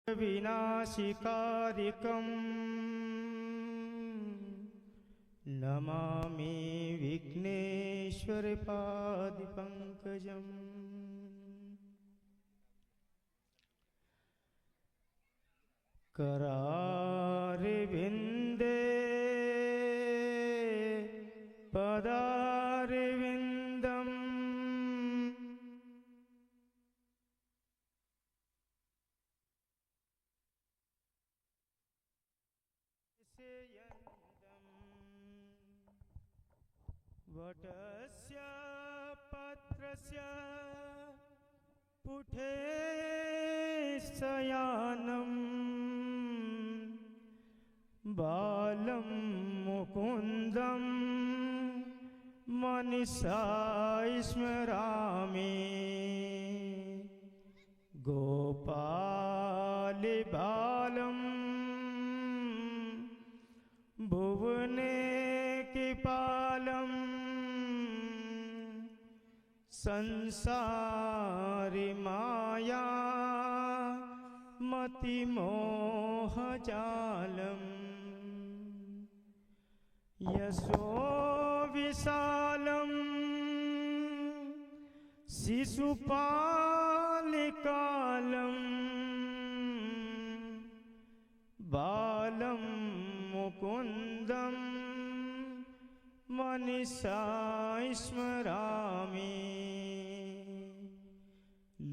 विनाशिकारिकम् नमामि विघ्नेश्वरपादपङ्कजम्। करारविन्दे पदारविन्दम् वटस्य पत्रस्य पुटे शयानम् बालं मुकुन्दं मनसा स्मरामि। गोपालबालं भुवने कृपालं संसारि माया मतिमोहजालम्। यशो विशालं शिशुपालकालं बालं मुकुन्दं मनसा स्मरामि।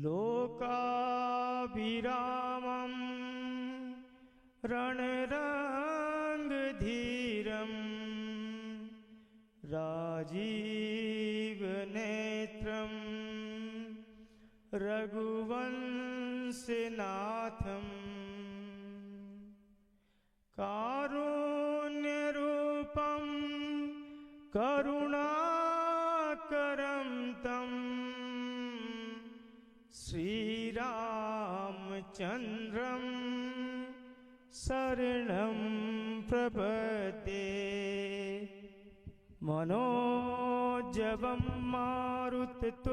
लोकाभिरामं रणरङ्गधीरं राजीवनेत्रं रघुवंशनाथं कारुण्यरूपं करुणाकरं तं श्रीरामचन्द्रं शरणं प्रपद्ये। मनोजवं मारुततुल्यवेगं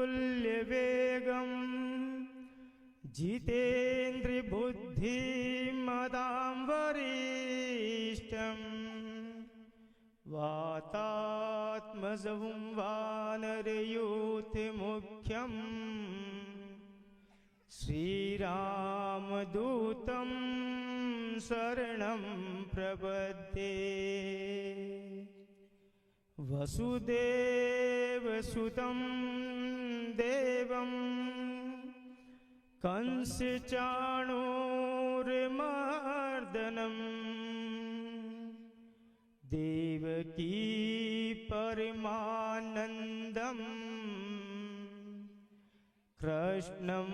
जितेन्द्रियबुद्धिमतां वरिष्ठं वातात्मजं वानरयूथमुख्यं श्रीरामदूतं शरणं प्रपद्ये। वसुदेवसुतं देवं कंसचाणूरमर्दनं देवकी परमानन्दं कृष्णं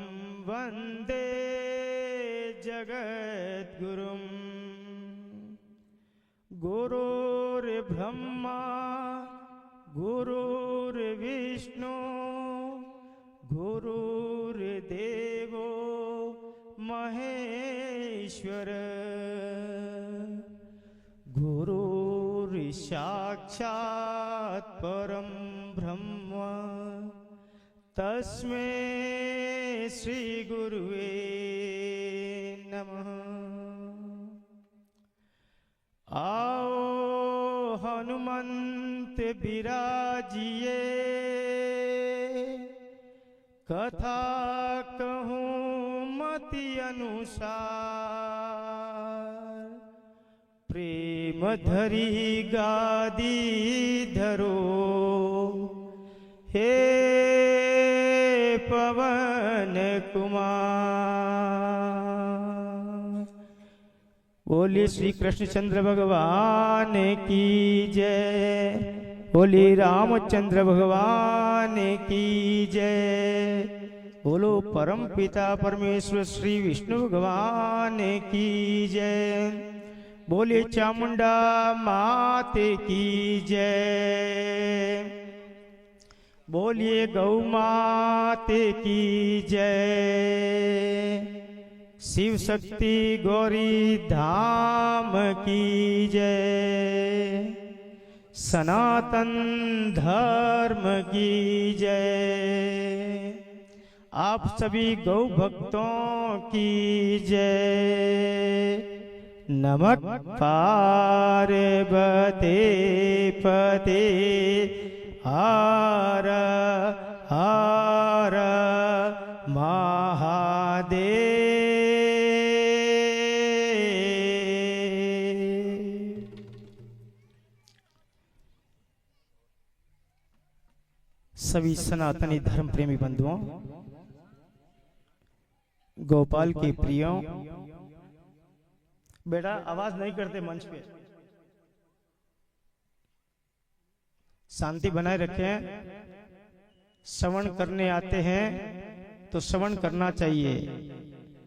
वन्दे जगद्गुरुं। गुरुर्ब्रह्मा गुरुर्विष्णु गुरुर्देवो महेश्वर गुरुर्साक्षात् परं ब्रह्म तस्मै श्री गुरुवे नमः। आओ हनुमंत बिराजिए कथा कहूँ मति अनुसार। प्रेम धरी गादी धरो हे पवन कुमार। बोलिए श्री कृष्णचंद्र भगवान की जय। बोलिए रामचंद्र भगवान की जय। बोलो परम पिता परमेश्वर श्री विष्णु भगवान की जय। बोलिए चामुंडा माते की जय। बोलिए गौ माते की जय। शिव शक्ति गौरी धाम की जय। सनातन धर्म की जय। आप सभी गौ भक्तों की जय। नमः पार्वती पते हर हर महादेव। सभी सनातनी धर्म प्रेमी बंधुओं, गोपाल के प्रियों, बेटा आवाज नहीं करते मंच पे, शांति बनाए रखें। श्रवण करने आते हैं तो श्रवण करना चाहिए।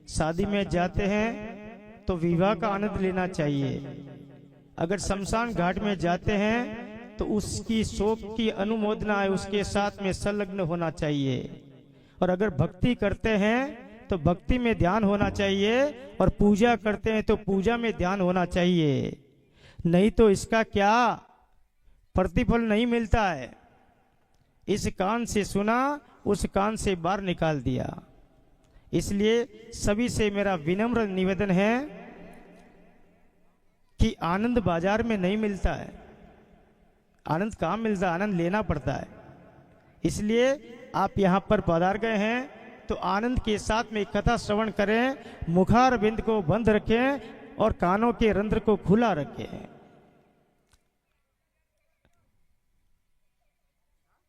शादी में जाते हैं तो विवाह का आनंद लेना चाहिए। अगर शमशान घाट में जाते हैं तो उसकी शोक की अनुमोदना है, उसके साथ में संलग्न होना चाहिए। और अगर भक्ति करते हैं तो भक्ति में ध्यान होना चाहिए, और पूजा करते हैं तो पूजा में ध्यान होना चाहिए। नहीं तो इसका क्या प्रतिफल नहीं मिलता है। इस कान से सुना, उस कान से बाहर निकाल दिया। इसलिए सभी से मेरा विनम्र निवेदन है कि आनंद बाजार में नहीं मिलता है। आनंद कहाँ मिलता है? आनंद लेना पड़ता है। इसलिए आप यहाँ पर पधार गए हैं तो आनंद के साथ में कथा श्रवण करें, मुखारबिंद को बंद रखें और कानों के रंध्र को खुला रखें।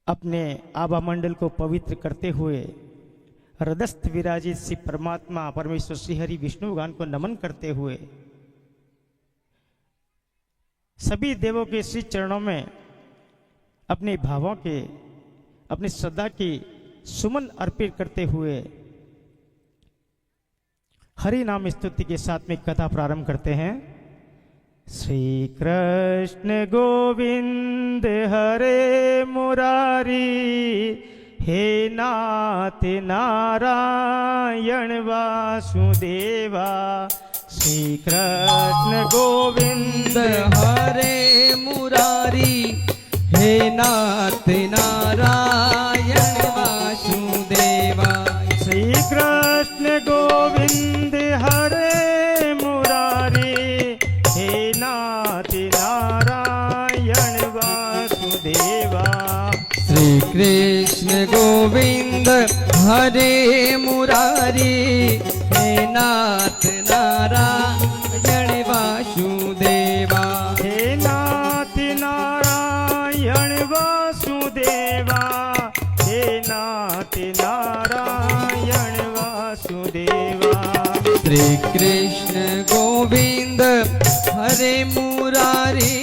अपने आभा मंडल को पवित्र करते हुए हृदयस्थ विराजित श्री परमात्मा परमेश्वर श्री हरि विष्णु भगवान को नमन करते हुए सभी देवों के श्री चरणों में अपने भावों के, अपनी श्रद्धा की सुमन अर्पित करते हुए हरि नाम स्तुति के साथ में कथा प्रारंभ करते हैं। श्री कृष्ण गोविंद हरे मुरारी, हे नाथ नारायण वासुदेवा। श्री कृष्ण गोविंद हरे मुरारी, हे नाथ नारायण वासुदेवा। श्री कृष्ण गोविंद हरे मुरारी, हे नाथ नारायण वासुदेवा। श्री कृष्ण गोविंद हरे मुरारी, हे नाथ नारायण वासुदेवा। हे नाथ नारायण वासुदेवा, हे नाथ नारायण वासुदेवा। श्री कृष्ण गोविंद हरे मुरारी,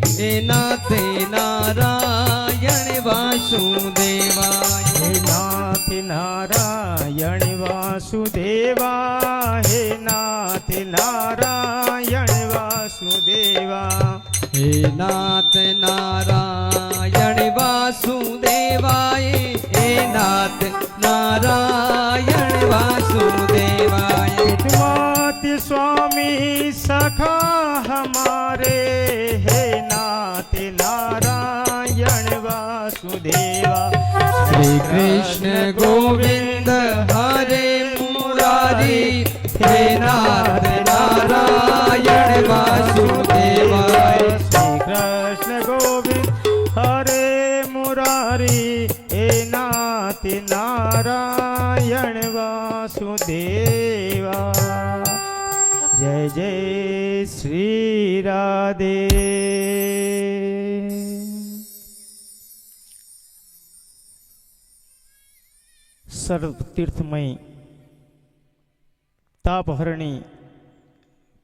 हे नाथ नारायण वासुदेवा। हे नाथ नारायण वासुदेवा, हे नाथ नारायण वासुदेवा। हे नाथ नारायण वासुदेवा, हे नाथ नारायण वासुदेवा। हितमाति स्वामी सखा हमारे, हे नाथ नारायण वासुदेवा। श्री कृष्ण गोविंद हरे मुरारी, हे नाथ नारायण वासुदेवा। श्री कृष्ण गोविंद हरे मुरारी, हे नाथ नारायण वासुदेवा। जय जय श्री राधे। सर्व तीर्थमयी, तापहरणी,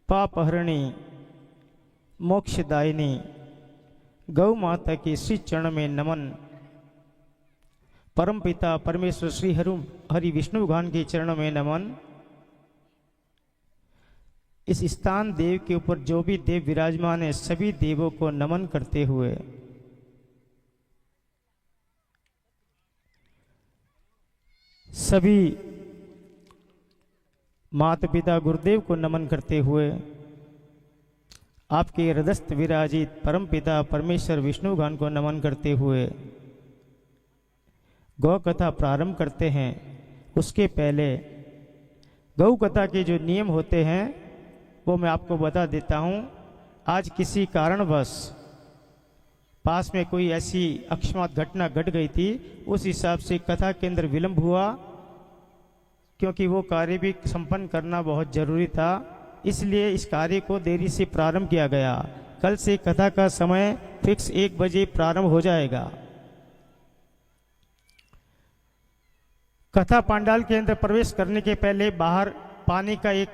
पापहरणी, मोक्षदायिनी गौ माता के श्री चरण में नमन। परम पिता परमेश्वर श्री हरि विष्णु भगवान के चरणों में नमन। इस स्थान देव के ऊपर जो भी देव विराजमान है, सभी देवों को नमन करते हुए सभी माता पिता गुरुदेव को नमन करते हुए आपके हृदयस्थ विराजित परम पिता परमेश्वर विष्णु भगवान को नमन करते हुए गौ कथा प्रारंभ करते हैं। उसके पहले गौ कथा के जो नियम होते हैं वो मैं आपको बता देता हूँ। आज किसी कारणवश पास में कोई ऐसी अकस्मात घटना घट गई थी, उस हिसाब से कथा के अंदर विलंब हुआ, क्योंकि वो कार्य भी संपन्न करना बहुत जरूरी था। इसलिए इस कार्य को देरी से प्रारंभ किया गया। कल से कथा का समय फिक्स 1 बजे प्रारंभ हो जाएगा। कथा पांडाल के अंदर प्रवेश करने के पहले बाहर पानी का एक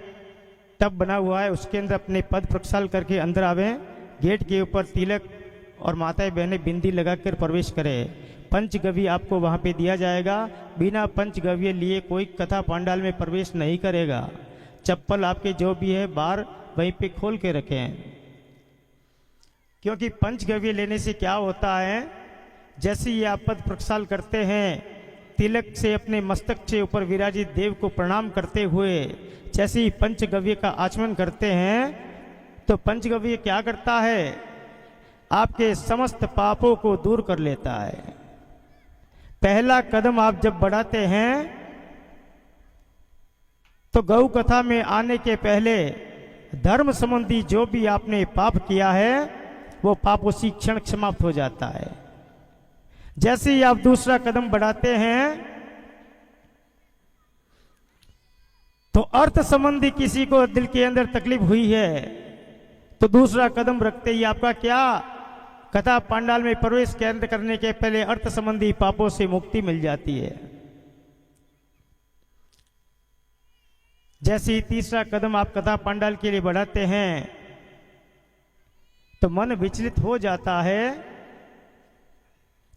टब बना हुआ है, उसके अंदर अपने पद प्रक्षाल करके अंदर आवें। गेट के ऊपर तिलक और माताएं बहनें बिंदी लगाकर प्रवेश करें। पंचगव्य आपको वहां पे दिया जाएगा। बिना पंचगव्य लिए कोई कथा पांडाल में प्रवेश नहीं करेगा। चप्पल आपके जो भी है बाहर वहीं पे खोल के रखें, क्योंकि पंचगव्य लेने से क्या होता है, जैसे ही आप पद प्रक्षाल करते हैं, तिलक से अपने मस्तक से ऊपर विराजित देव को प्रणाम करते हुए जैसे ही पंचगव्य का आचमन करते हैं, तो पंचगव्य क्या करता है, आपके समस्त पापों को दूर कर लेता है। पहला कदम आप जब बढ़ाते हैं तो गौ कथा में आने के पहले धर्म संबंधी जो भी आपने पाप किया है वो पाप उसी क्षण समाप्त हो जाता है। जैसे ही आप दूसरा कदम बढ़ाते हैं तो अर्थ संबंधी किसी को दिल के अंदर तकलीफ हुई है तो दूसरा कदम रखते ही आपका क्या, कथा पांडाल में प्रवेश करने के पहले अर्थ संबंधी पापों से मुक्ति मिल जाती है। जैसे ही तीसरा कदम आप कथा पांडाल के लिए बढ़ाते हैं तो मन विचलित हो जाता है।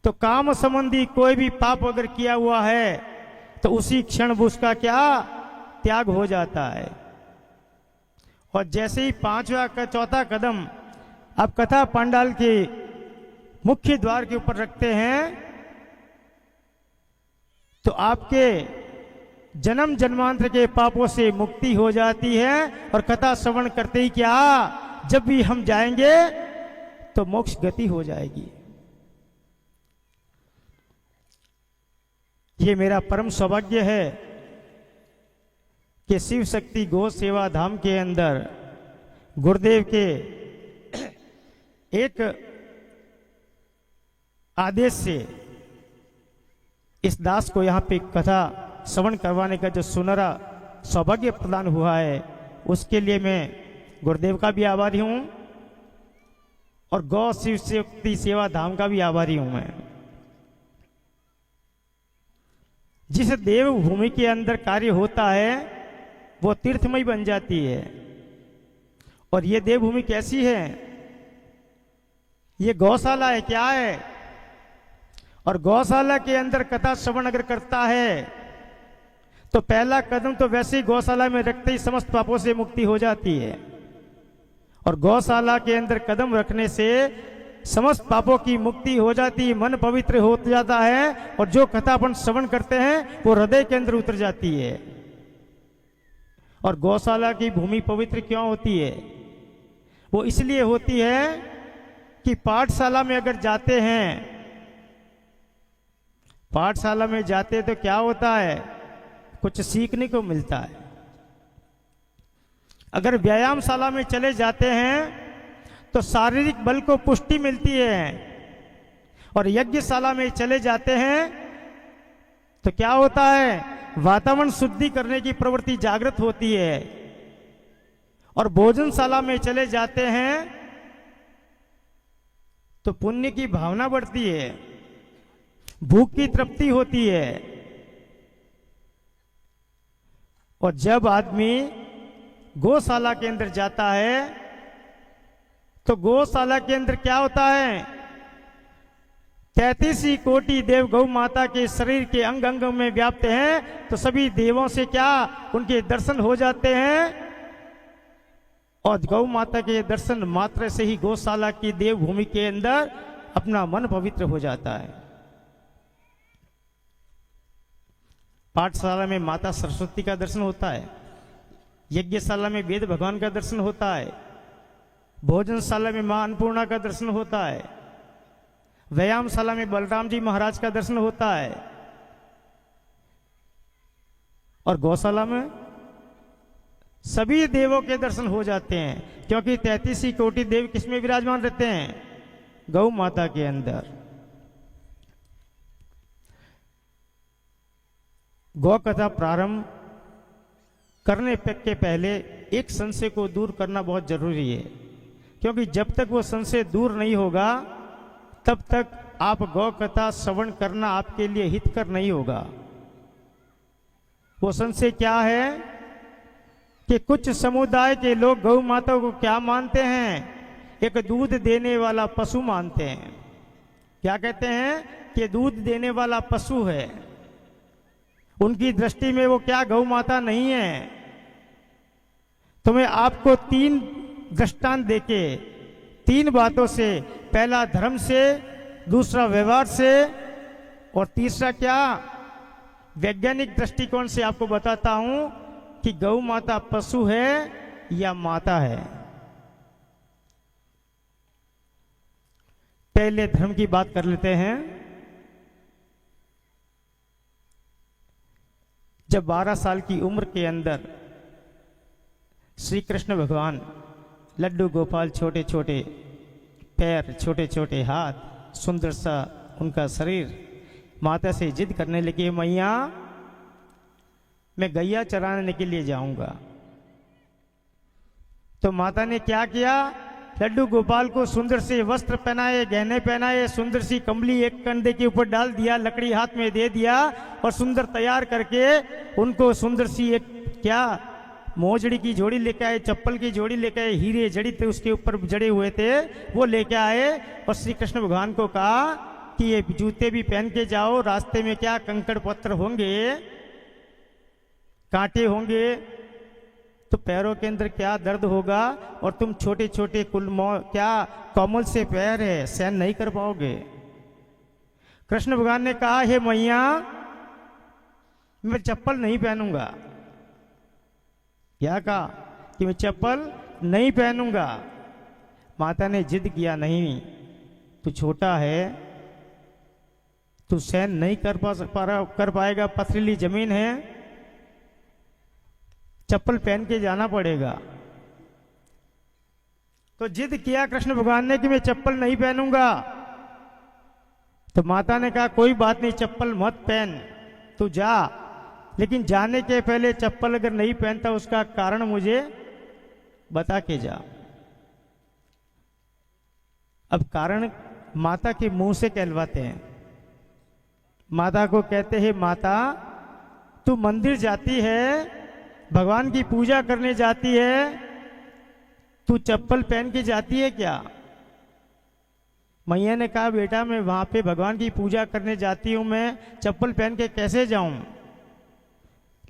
तो काम संबंधी कोई भी पाप अगर किया हुआ है तो उसी क्षण उसका क्या त्याग हो जाता है। और जैसे ही पांचवा का चौथा कदम आप कथा पांडाल के मुख्य द्वार के ऊपर रखते हैं तो आपके जन्म जन्मांतर के पापों से मुक्ति हो जाती है। और कथा श्रवण करते ही क्या, जब भी हम जाएंगे तो मोक्ष गति हो जाएगी। ये मेरा परम सौभाग्य है कि शिव शक्ति गौ सेवा धाम के अंदर गुरुदेव के एक आदेश से इस दास को यहाँ पे कथा श्रवण करवाने का जो सुनहरा सौभाग्य प्रदान हुआ है, उसके लिए मैं गुरुदेव का भी आभारी हूँ और गौ शिव शक्ति सेवा धाम का भी आभारी हूँ मैं। जिस देव भूमि के अंदर कार्य होता है वो तीर्थमय बन जाती है। और ये देवभूमि कैसी है, ये गौशाला है, क्या है। और गौशाला के अंदर कथा श्रवण अगर करता है तो पहला कदम तो वैसे ही गौशाला में रखते ही समस्त पापों से मुक्ति हो जाती है। और गौशाला के अंदर कदम रखने से समस्त पापों की मुक्ति हो जाती है, मन पवित्र हो जाता है। और जो कथा अपन श्रवण करते हैं वो हृदय के अंदर उतर जाती है। और गौशाला की भूमि पवित्र क्यों होती है, वो इसलिए होती है कि पाठशाला में अगर जाते हैं, पाठशाला में जाते तो क्या होता है, कुछ सीखने को मिलता है। अगर व्यायामशाला में चले जाते हैं तो शारीरिक बल को पुष्टि मिलती है। और यज्ञशाला में चले जाते हैं तो क्या होता है, वातावरण शुद्धि करने की प्रवृत्ति जागृत होती है। और भोजनशाला में चले जाते हैं तो पुण्य की भावना बढ़ती है, भूख की तृप्ति होती है। और जब आदमी गौशाला के अंदर जाता है तो गौशाला के अंदर क्या होता है, 33 कोटि देव गौ माता के शरीर के अंग अंग में व्याप्त हैं। तो सभी देवों से क्या उनके दर्शन हो जाते हैं। और गौ माता के दर्शन मात्र से ही गौशाला की देवभूमि के अंदर अपना मन पवित्र हो जाता है। पाठशाला में माता सरस्वती का दर्शन होता है, यज्ञशाला में वेद भगवान का दर्शन होता है, भोजनशाला में मां अन्नपूर्णा का दर्शन होता है, व्यायामशाला में बलराम जी महाराज का दर्शन होता है। और गौशाला में सभी देवों के दर्शन हो जाते हैं, क्योंकि 33 कोटि देव किसमें विराजमान रहते हैं? गौ माता के अंदर। गौ कथा प्रारंभ करने के पहले एक संशय को दूर करना बहुत जरूरी है, क्योंकि जब तक वो संशय दूर नहीं होगा तब तक आप गौ कथा श्रवण करना आपके लिए हितकर नहीं होगा। वो संशय क्या है कि कुछ समुदाय के लोग गौ माता को क्या मानते हैं? एक दूध देने वाला पशु मानते हैं। क्या कहते हैं? कि दूध देने वाला पशु है। उनकी दृष्टि में वो क्या गौ माता नहीं है। तो मैं आपको 3 दृष्टांत देके 3 बातों से, पहला धर्म से, दूसरा व्यवहार से और तीसरा क्या, वैज्ञानिक दृष्टिकोण से आपको बताता हूं कि गौ माता पशु है या माता है। पहले धर्म की बात कर लेते हैं। जब 12 साल की उम्र के अंदर श्री कृष्ण भगवान, लड्डू गोपाल, छोटे छोटे पैर, छोटे छोटे हाथ, सुंदर सा उनका शरीर, माता से जिद करने लगे, मैया मैं गैया चराने के लिए जाऊंगा। तो माता ने क्या किया? लड्डू गोपाल को सुंदर से वस्त्र पहनाए, गहने पहनाए, सुंदर सी कंबली एक कंधे के ऊपर डाल दिया, लकड़ी हाथ में दे दिया और सुंदर तैयार करके उनको सुंदर सी एक क्या मोजड़ी की जोड़ी लेके आए, चप्पल की जोड़ी लेके आए, हीरे जड़ित उसके ऊपर जड़े हुए थे वो लेके आए और श्री कृष्ण भगवान को कहा कि ये जूते भी पहन के जाओ, रास्ते में क्या कंकड़ पत्थर होंगे, कांटे होंगे, तो पैरों के अंदर क्या दर्द होगा और तुम छोटे छोटे क्या कोमल से पैर है, सहन नहीं कर पाओगे। कृष्ण भगवान ने कहा, हे मैया मैं चप्पल नहीं पहनूंगा। क्या कहा? कि मैं चप्पल नहीं पहनूंगा। माता ने जिद किया, नहीं तू छोटा है, तू सहन नहीं कर पाएगा, पथरीली जमीन है, चप्पल पहन के जाना पड़ेगा। तो जिद किया कृष्ण भगवान ने कि मैं चप्पल नहीं पहनूंगा। तो माता ने कहा, कोई बात नहीं, चप्पल मत पहन, तू जा, लेकिन जाने के पहले चप्पल अगर नहीं पहनता उसका कारण मुझे बता के जा। अब कारण माता के मुंह से कहलवाते हैं। माता को कहते हैं, माता तू मंदिर जाती है, भगवान की पूजा करने जाती है, तू चप्पल पहन के जाती है क्या? मैया ने कहा, बेटा मैं वहां पे भगवान की पूजा करने जाती हूं, मैं चप्पल पहन के कैसे जाऊं?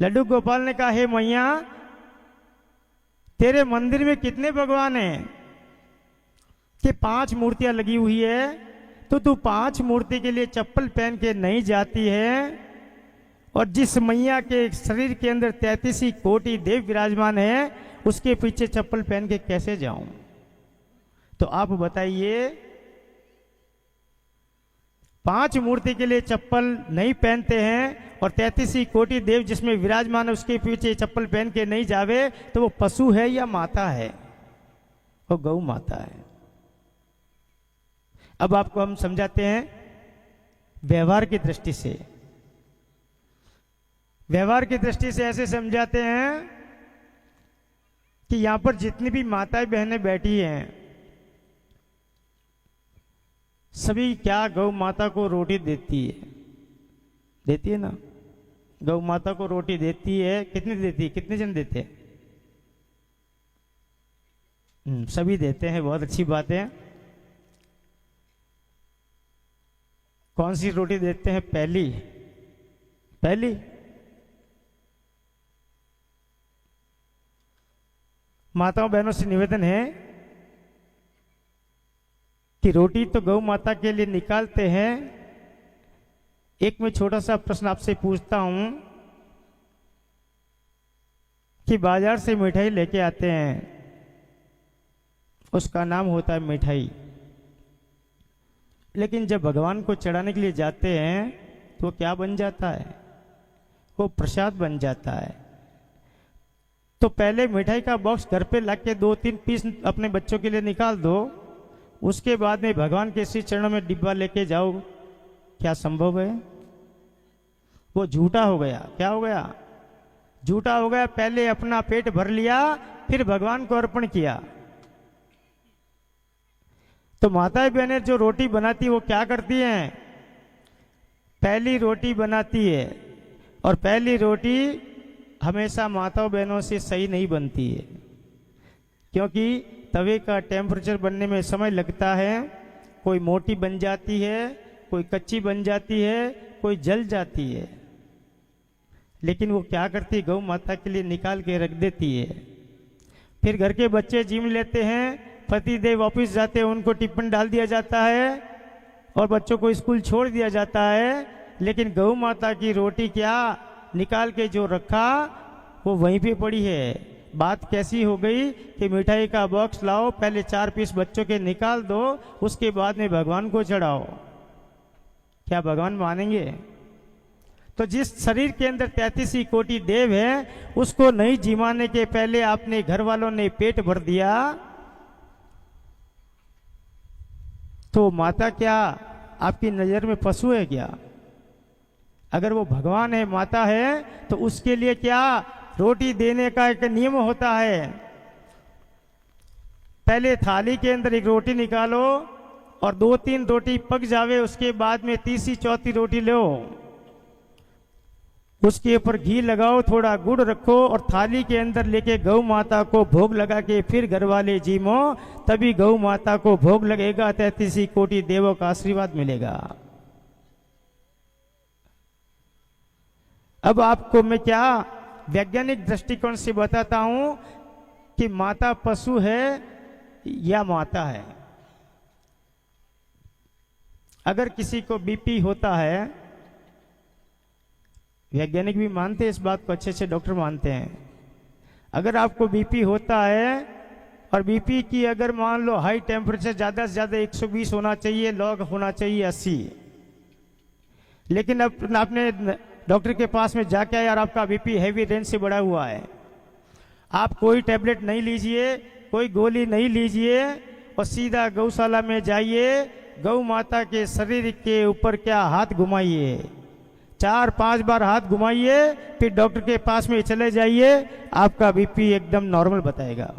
लड्डू गोपाल ने कहा, हे मैया तेरे मंदिर में कितने भगवान हैं? कि 5 मूर्तियां लगी हुई है, तो तू 5 मूर्ति के लिए चप्पल पहन के नहीं जाती है, और जिस मैया के शरीर के अंदर 33 कोटि देव विराजमान है उसके पीछे चप्पल पहन के कैसे जाऊं? तो आप बताइए, 5 मूर्ति के लिए चप्पल नहीं पहनते हैं और 33 कोटि देव जिसमें विराजमान है उसके पीछे चप्पल पहन के नहीं जावे, तो वो पशु है या माता है? वो गौ माता है। अब आपको हम समझाते हैं व्यवहार की दृष्टि से। व्यवहार की दृष्टि से ऐसे समझाते हैं कि यहां पर जितनी भी माताएं बहनें बैठी हैं, सभी क्या गौ माता को रोटी देती है? देती है ना? गौ माता को रोटी देती है। कितनी देती है? कितने जन देते हैं? सभी देते हैं, बहुत अच्छी बात है। कौन सी रोटी देते हैं? पहली पहली माताओं बहनों से निवेदन है कि रोटी तो गौ माता के लिए निकालते हैं। एक मैं छोटा सा प्रश्न आपसे पूछता हूं कि बाजार से मिठाई लेके आते हैं, उसका नाम होता है मिठाई, लेकिन जब भगवान को चढ़ाने के लिए जाते हैं तो क्या बन जाता है? वो प्रसाद बन जाता है। तो पहले मिठाई का बॉक्स घर पे ला के 2-3 पीस अपने बच्चों के लिए निकाल दो, उसके बाद में भगवान के श्री चरणों में डिब्बा लेके जाओ, क्या संभव है? वो झूठा हो गया। क्या हो गया? झूठा हो गया। पहले अपना पेट भर लिया, फिर भगवान को अर्पण किया। तो माताएं बहनें जो रोटी बनाती है वो क्या करती हैं? पहली रोटी बनाती है, और पहली रोटी हमेशा माताओं बहनों से सही नहीं बनती है, क्योंकि तवे का टेम्परेचर बनने में समय लगता है। कोई मोटी बन जाती है, कोई कच्ची बन जाती है, कोई जल जाती है। लेकिन वो क्या करती है? गौ माता के लिए निकाल के रख देती है। फिर घर के बच्चे जिम लेते हैं, पति देव ऑफिस जाते हैं, उनको टिफिन डाल दिया जाता है और बच्चों को स्कूल छोड़ दिया जाता है। लेकिन गौ माता की रोटी क्या निकाल के जो रखा वो वहीं पे पड़ी है। बात कैसी हो गई कि मिठाई का बॉक्स लाओ, पहले 4 पीस बच्चों के निकाल दो, उसके बाद में भगवान को चढ़ाओ। क्या भगवान मानेंगे? तो जिस शरीर के अंदर 33 कोटि देव है, उसको नहीं जिमाने के पहले आपने घर वालों ने पेट भर दिया, तो माता क्या आपकी नजर में पशु है क्या? अगर वो भगवान है, माता है, तो उसके लिए क्या रोटी देने का एक नियम होता है। पहले थाली के अंदर एक रोटी निकालो और 2-3 रोटी पक जावे, उसके बाद में तीसरी चौथी रोटी लो, उसके ऊपर घी लगाओ, थोड़ा गुड़ रखो और थाली के अंदर लेके गौ माता को भोग लगा के फिर घर वाले जीमो, तभी गौ माता को भोग लगेगा, 33 कोटि देवों का आशीर्वाद मिलेगा। अब आपको मैं क्या वैज्ञानिक दृष्टिकोण से बताता हूं कि माता पशु है या माता है। अगर किसी को बीपी होता है, वैज्ञानिक भी मानते हैं इस बात को, अच्छे अच्छे डॉक्टर मानते हैं, अगर आपको बीपी होता है और बीपी की अगर मान लो हाई टेम्परेचर ज़्यादा से ज़्यादा 120 होना चाहिए, लॉग होना चाहिए 80, लेकिन अब आपने डॉक्टर के पास में जाके आए और आपका बीपी हैवी रेंज से बढ़ा हुआ है, आप कोई टैबलेट नहीं लीजिए, कोई गोली नहीं लीजिए और सीधा गौशाला में जाइए, गौ माता के शरीर के ऊपर क्या हाथ घुमाइए, 4-5 बार हाथ घुमाइए, फिर डॉक्टर के पास में चले जाइए, आपका बीपी एकदम नॉर्मल बताएगा।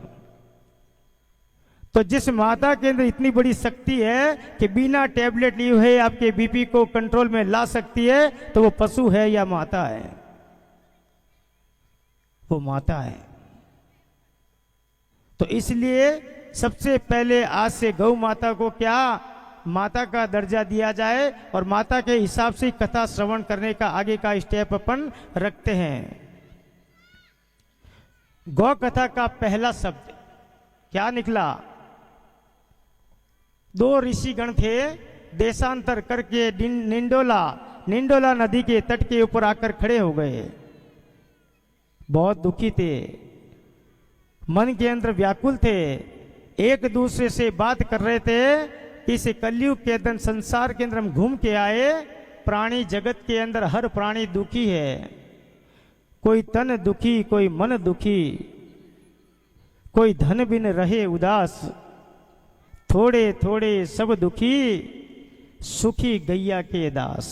तो जिस माता के अंदर इतनी बड़ी शक्ति है कि बिना टैबलेट लिए हुए आपके बीपी को कंट्रोल में ला सकती है, तो वो पशु है या माता है? वो माता है। तो इसलिए सबसे पहले आज से गौ माता को क्या माता का दर्जा दिया जाए और माता के हिसाब से कथा श्रवण करने का आगे का स्टेप अपन रखते हैं। गौ कथा का पहला शब्द क्या निकला? 2 ऋषिगण थे, देशांतर करके निंडोला नदी के तट के ऊपर आकर खड़े हो गए। बहुत दुखी थे, मन के अंदर व्याकुल थे, एक दूसरे से बात कर रहे थे। इस कलयुग के अंदर संसार के अंदर हम घूम के आए, प्राणी जगत के अंदर हर प्राणी दुखी है, कोई तन दुखी, कोई मन दुखी, कोई धन बिन रहे उदास, थोड़े थोड़े सब दुखी, सुखी गैया के दास।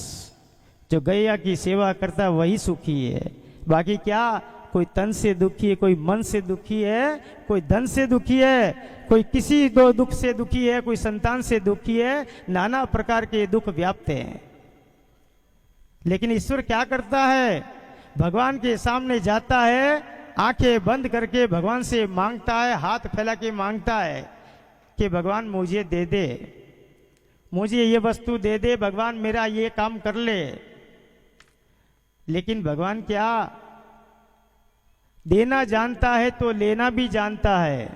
जो गैया की सेवा करता वही सुखी है, बाकी क्या कोई तन से दुखी है, कोई मन से दुखी है, कोई धन से दुखी है, कोई किसी दो दुख से दुखी है, कोई संतान से दुखी है, नाना प्रकार के दुख व्याप्त हैं। लेकिन ईश्वर क्या करता है? भगवान के सामने जाता है, आंखें बंद करके भगवान से मांगता है, हाथ फैला के मांगता है कि भगवान मुझे दे दे, मुझे ये वस्तु दे दे, भगवान मेरा ये काम कर ले। लेकिन भगवान क्या देना जानता है तो लेना भी जानता है।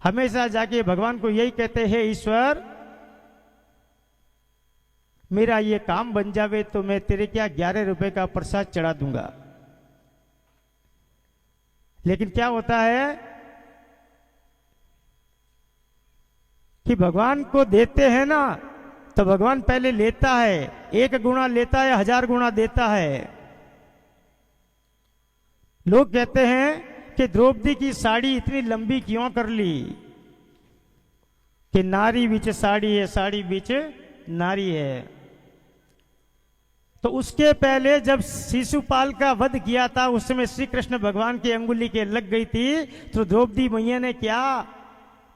हमेशा जाके भगवान को यही कहते हैं, ईश्वर मेरा ये काम बन जावे तो मैं तेरे क्या 11 रुपए का प्रसाद चढ़ा दूंगा। लेकिन क्या होता है कि भगवान को देते हैं ना, तो भगवान पहले लेता है, 1 गुना लेता है, 1000 गुना देता है। लोग कहते हैं कि द्रौपदी की साड़ी इतनी लंबी क्यों कर ली, कि नारी बीच साड़ी है, साड़ी बीच नारी है। तो उसके पहले जब शिशुपाल का वध किया था, उस समय श्री कृष्ण भगवान की अंगुली के लग गई थी, तो द्रौपदी मैया ने क्या,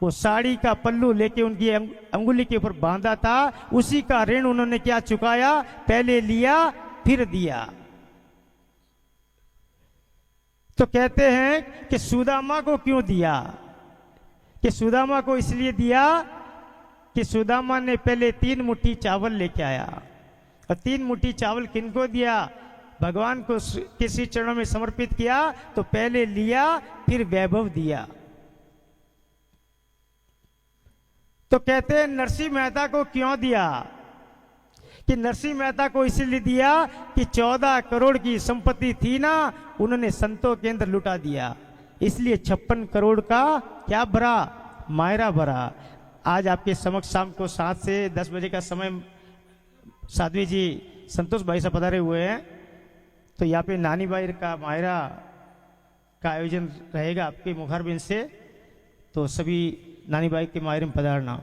वो साड़ी का पल्लू लेके उनकी अंगुली के ऊपर बांधा था, उसी का ऋण उन्होंने क्या चुकाया, पहले लिया फिर दिया। तो कहते हैं कि सुदामा को क्यों दिया, कि सुदामा को इसलिए दिया कि सुदामा ने पहले 3 मुट्ठी चावल लेके आया, और 3 मुट्ठी चावल किनको दिया, भगवान को किसी चरणों में समर्पित किया, तो पहले लिया फिर वैभव दिया। तो कहते हैं नरसिंह मेहता को क्यों दिया, कि नरसिंह मेहता को इसलिए दिया कि 14 करोड़ की संपत्ति थी ना, उन्होंने संतों के अंदर लुटा दिया, इसलिए 56 करोड़ का क्या भरा, मायरा भरा। आज आपके समक्ष शाम को 7 से 10 बजे का समय साध्वी जी संतोष भाई से पधारे हुए हैं, तो यहाँ पे नानी बाई का मायरा का आयोजन रहेगा आपके मुखारबिन से, तो सभी नानी बाई के मायरे में पधारना।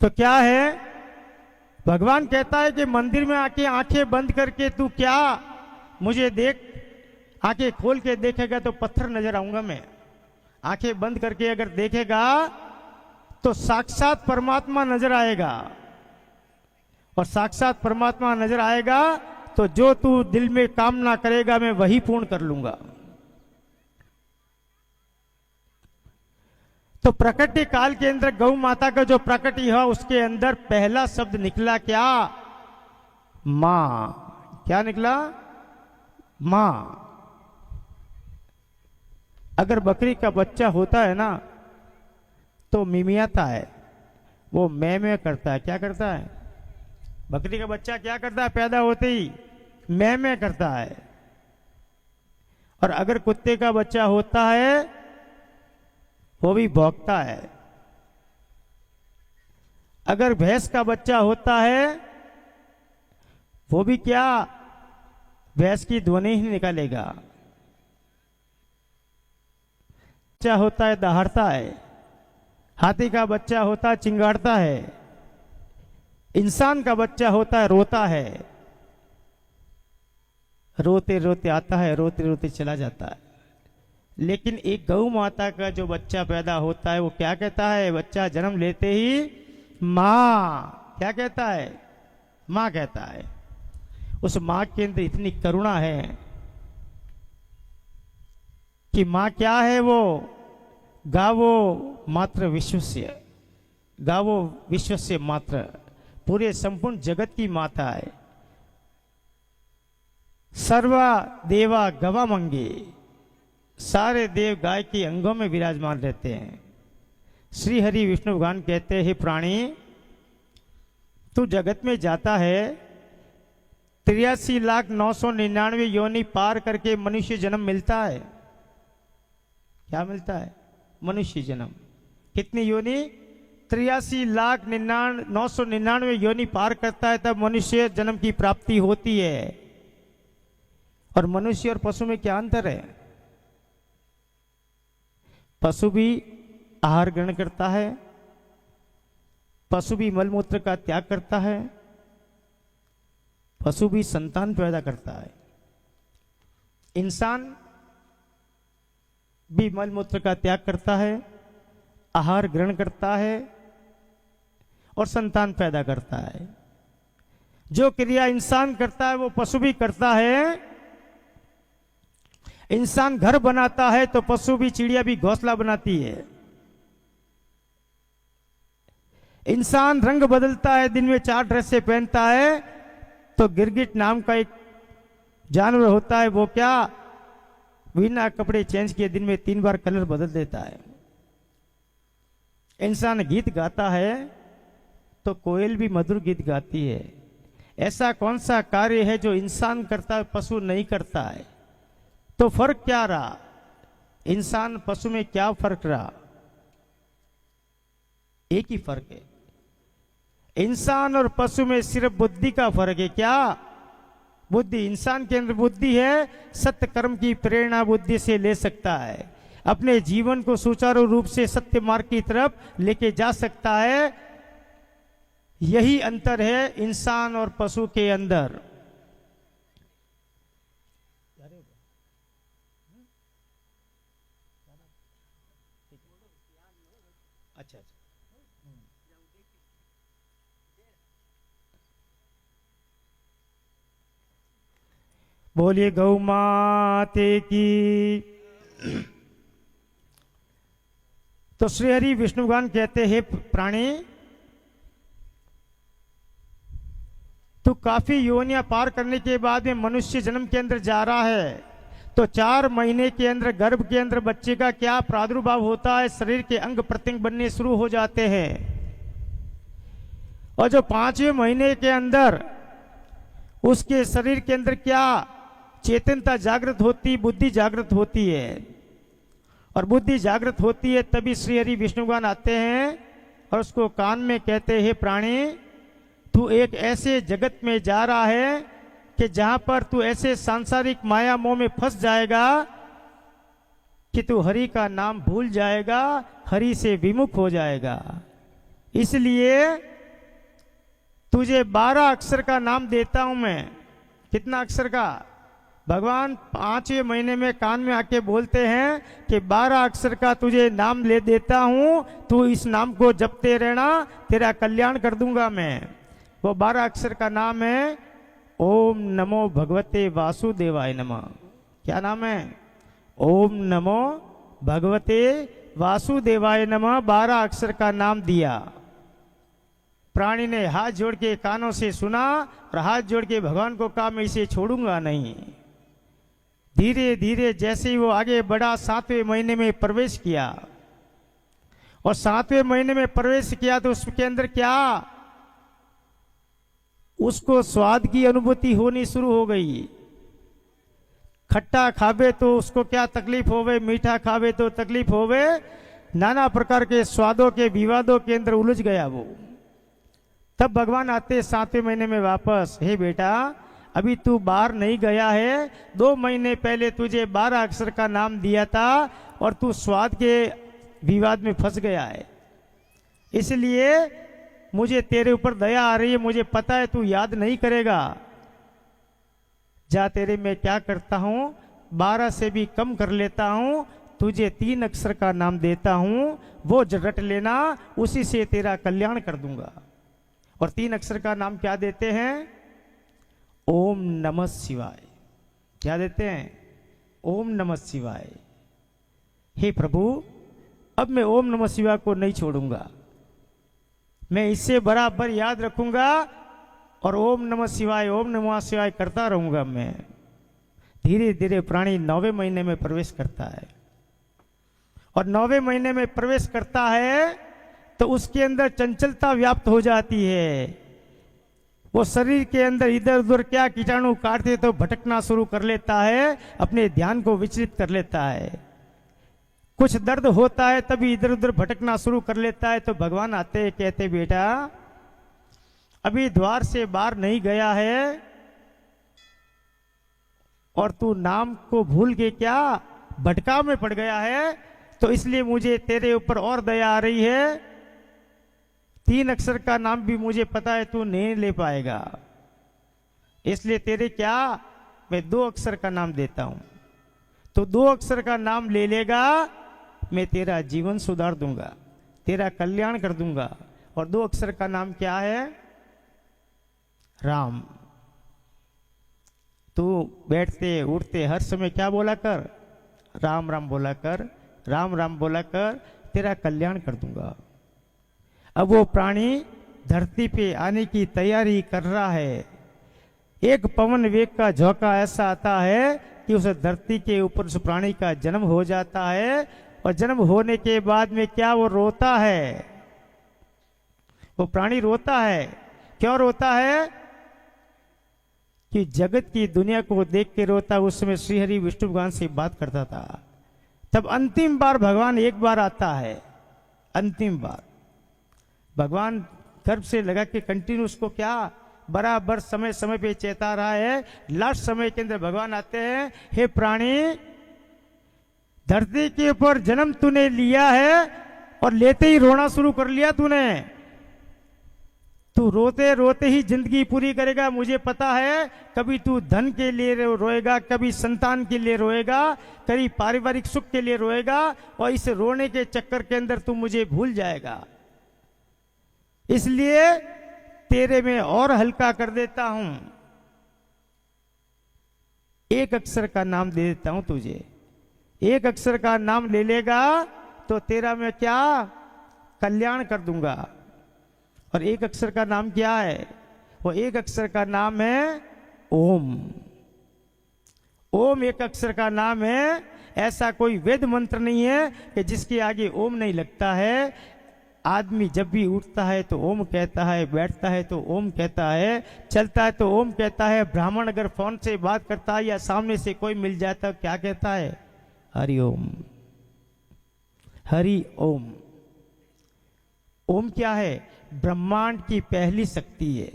तो क्या है, भगवान कहता है कि मंदिर में आके आंखें बंद करके तू क्या मुझे देख, आंखें खोल के देखेगा तो पत्थर नजर आऊंगा मैं, आंखें बंद करके अगर देखेगा तो साक्षात परमात्मा नजर आएगा, और साक्षात परमात्मा नजर आएगा तो जो तू दिल में कामना करेगा मैं वही पूर्ण कर लूंगा। तो प्रकृति काल के अंदर गौ माता का जो प्रकृति है उसके अंदर पहला शब्द निकला क्या, मां। क्या निकला, मां। अगर बकरी का बच्चा होता है ना तो मिमियाता है, वो मैं करता है। क्या करता है, बकरी का बच्चा क्या करता है, पैदा होते ही मैं करता है। और अगर कुत्ते का बच्चा होता है वो भी भौंकता है। अगर भैंस का बच्चा होता है वो भी क्या, भैंस की ध्वनि ही निकालेगा। बच्चा होता है दहाड़ता है, हाथी का बच्चा होता है चिंगाड़ता है, इंसान का बच्चा होता है रोता है, रोते रोते आता है, रोते रोते चला जाता है। लेकिन एक गौ माता का जो बच्चा पैदा होता है वो क्या कहता है, बच्चा जन्म लेते ही माँ, क्या कहता है, माँ कहता है। उस माँ के अंदर इतनी करुणा है कि माँ क्या है, वो गावो मात्र विश्वस्य, गावो विश्वस्य मात्र, पूरे संपूर्ण जगत की माता है। सर्वा देवा गवा मंगे, सारे देव गाय के अंगों में विराजमान रहते हैं। श्री हरि विष्णु भगवान कहते हैं, प्राणी तू जगत में जाता है, 83,999 योनि पार करके मनुष्य जन्म मिलता है। क्या मिलता है, मनुष्य जन्म। कितनी योनि, 83,999 योनि पार करता है तब मनुष्य जन्म की प्राप्ति होती है। और मनुष्य और पशु में क्या अंतर है, पशु भी आहार ग्रहण करता है, पशु भी मलमूत्र का त्याग करता है, पशु भी संतान पैदा करता है, इंसान भी मलमूत्र का त्याग करता है, आहार ग्रहण करता है और संतान पैदा करता है। जो क्रिया इंसान करता है वो पशु भी करता है। इंसान घर बनाता है तो पशु भी, चिड़िया भी घोंसला बनाती है। इंसान रंग बदलता है, दिन में 4 ड्रेसें पहनता है, तो गिरगिट नाम का एक जानवर होता है, वो क्या बिना कपड़े चेंज किए दिन में 3 बार कलर बदल देता है। इंसान गीत गाता है तो कोयल भी मधुर गीत गाती है। ऐसा कौन सा कार्य है जो इंसान करता है पशु नहीं करता है? तो फर्क क्या रहा, इंसान पशु में क्या फर्क रहा? एक ही फर्क है, इंसान और पशु में सिर्फ बुद्धि का फर्क है। क्या बुद्धि, इंसान के अंदर बुद्धि है, सत्य कर्म की प्रेरणा बुद्धि से ले सकता है, अपने जीवन को सुचारू रूप से सत्य मार्ग की तरफ लेके जा सकता है। यही अंतर है इंसान और पशु के अंदर। अच्छा, बोलिए गौ माते की। तो श्री हरि विष्णुगान कहते हैं, प्राणी तू काफी योनियां पार करने के बाद में मनुष्य जन्म के अंदर जा रहा है, तो 4 महीने के अंदर गर्भ के अंदर बच्चे का क्या प्रादुर्भाव होता है, शरीर के अंग प्रत्यंग बनने शुरू हो जाते हैं। और जो 5वें महीने के अंदर उसके शरीर के अंदर क्या चेतनता जागृत होती, बुद्धि जागृत होती है। और बुद्धि जागृत होती है तभी श्री हरि विष्णुगान आते हैं और उसको कान में कहते हैं, प्राणी तू एक ऐसे जगत में जा रहा है कि जहां पर तू ऐसे सांसारिक माया मोह में फंस जाएगा कि तू हरि का नाम भूल जाएगा, हरि से विमुख हो जाएगा। इसलिए तुझे 12 अक्षर का नाम देता हूं मैं। कितना अक्षर का? भगवान 5वें महीने में कान में आके बोलते हैं कि 12 अक्षर का तुझे नाम ले देता हूं, तू इस नाम को जपते रहना, तेरा कल्याण कर दूंगा मैं। वो 12 अक्षर का नाम है ओम नमो भगवते वासुदेवाय नमः। क्या नाम है? ओम नमो भगवते वासुदेवाय नमः। 12 अक्षर का नाम दिया। प्राणी ने हाथ जोड़ के कानों से सुना और हाथ जोड़ के भगवान को कहा, मैं इसे छोड़ूंगा नहीं। धीरे धीरे जैसे ही वो आगे बढ़ा, 7वें महीने में प्रवेश किया। और 7वें महीने में प्रवेश किया तो उसके अंदर क्या, उसको स्वाद की अनुभूति होनी शुरू हो गई। खट्टा खावे तो उसको क्या तकलीफ होवे, मीठा खावे तो तकलीफ होवे, नाना प्रकार के स्वादों के विवादों के अंदर उलझ गया वो। तब भगवान आते 7वें महीने में वापस, हे बेटा अभी तू बाहर नहीं गया है, 2 महीने पहले तुझे 12 अक्षर का नाम दिया था और तू स्वाद के विवाद में फंस गया है, इसलिए मुझे तेरे ऊपर दया आ रही है। मुझे पता है तू याद नहीं करेगा। जा तेरे मैं क्या करता हूं, 12 से भी कम कर लेता हूं, तुझे 3 अक्षर का नाम देता हूं, वो रट लेना, उसी से तेरा कल्याण कर दूंगा। और 3 अक्षर का नाम क्या देते हैं? ओम नमः शिवाय। क्या देते हैं? ओम नमः शिवाय। हे प्रभु, अब मैं ओम नमः शिवाय को नहीं छोड़ूंगा, मैं इससे बराबर याद रखूंगा और ओम नमः शिवाय, ओम नमः शिवाय करता रहूंगा मैं। धीरे धीरे प्राणी 9वें महीने में प्रवेश करता है। और 9वें महीने में प्रवेश करता है तो उसके अंदर चंचलता व्याप्त हो जाती है। वो शरीर के अंदर इधर उधर क्या कीटाणु काटते तो भटकना शुरू कर लेता है, अपने ध्यान को विचलित कर लेता है। कुछ दर्द होता है तभी इधर उधर भटकना शुरू कर लेता है। तो भगवान आते हैं, कहते बेटा अभी द्वार से बाहर नहीं गया है और तू नाम को भूल के क्या भटकाव में पड़ गया है, तो इसलिए मुझे तेरे ऊपर और दया आ रही है। 3 अक्षर का नाम भी मुझे पता है तू नहीं ले पाएगा, इसलिए तेरे क्या मैं 2 अक्षर का नाम देता हूं। तो 2 अक्षर का नाम ले लेगा, मैं तेरा जीवन सुधार दूंगा, तेरा कल्याण कर दूंगा। और 2 अक्षर का नाम क्या है? राम। तू बैठते उठते हर समय क्या बोला कर? राम राम बोला कर, राम राम बोला कर, तेरा कल्याण कर दूंगा। अब वो प्राणी धरती पे आने की तैयारी कर रहा है। एक पवन वेग का झोंका ऐसा आता है कि उस धरती के ऊपर उस प्राणी का जन्म हो जाता है। और जन्म होने के बाद में क्या वो रोता है, वो प्राणी रोता है। क्यों रोता है? कि जगत की दुनिया को देख के रोता। उस समय श्री हरि विष्णु भगवान से बात करता था। तब अंतिम बार भगवान एक बार आता है, अंतिम बार भगवान गर्भ से लगा के कंटिन्यू उसको क्या बराबर समय समय पे चेता रहा है। लास्ट समय के अंदर भगवान आते हैं, हे प्राणी, धरती के ऊपर जन्म तूने लिया है और लेते ही रोना शुरू कर लिया तूने। तू रोते रोते ही जिंदगी पूरी करेगा, मुझे पता है। कभी तू धन के लिए रोएगा, कभी संतान के लिए रोएगा, कभी पारिवारिक सुख के लिए रोएगा, और इस रोने के चक्कर के अंदर तू मुझे भूल जाएगा। इसलिए तेरे में और हल्का कर देता हूं, एक अक्षर का नाम दे देता हूं तुझे। एक अक्षर का नाम ले लेगा तो तेरा मैं क्या कल्याण कर दूंगा। और एक अक्षर का नाम क्या है? वो एक अक्षर का नाम है ओम। ओम एक अक्षर का नाम है। ऐसा कोई वेद मंत्र नहीं है कि जिसके आगे ओम नहीं लगता है। आदमी जब भी उठता है तो ओम कहता है, बैठता है तो ओम कहता है, चलता है तो ओम कहता है। ब्राह्मण अगर फोन से बात करता है या सामने से कोई मिल जाता है, क्या कहता है? हरि ओम, हरि ओम। ओम क्या है? ब्रह्मांड की पहली शक्ति है।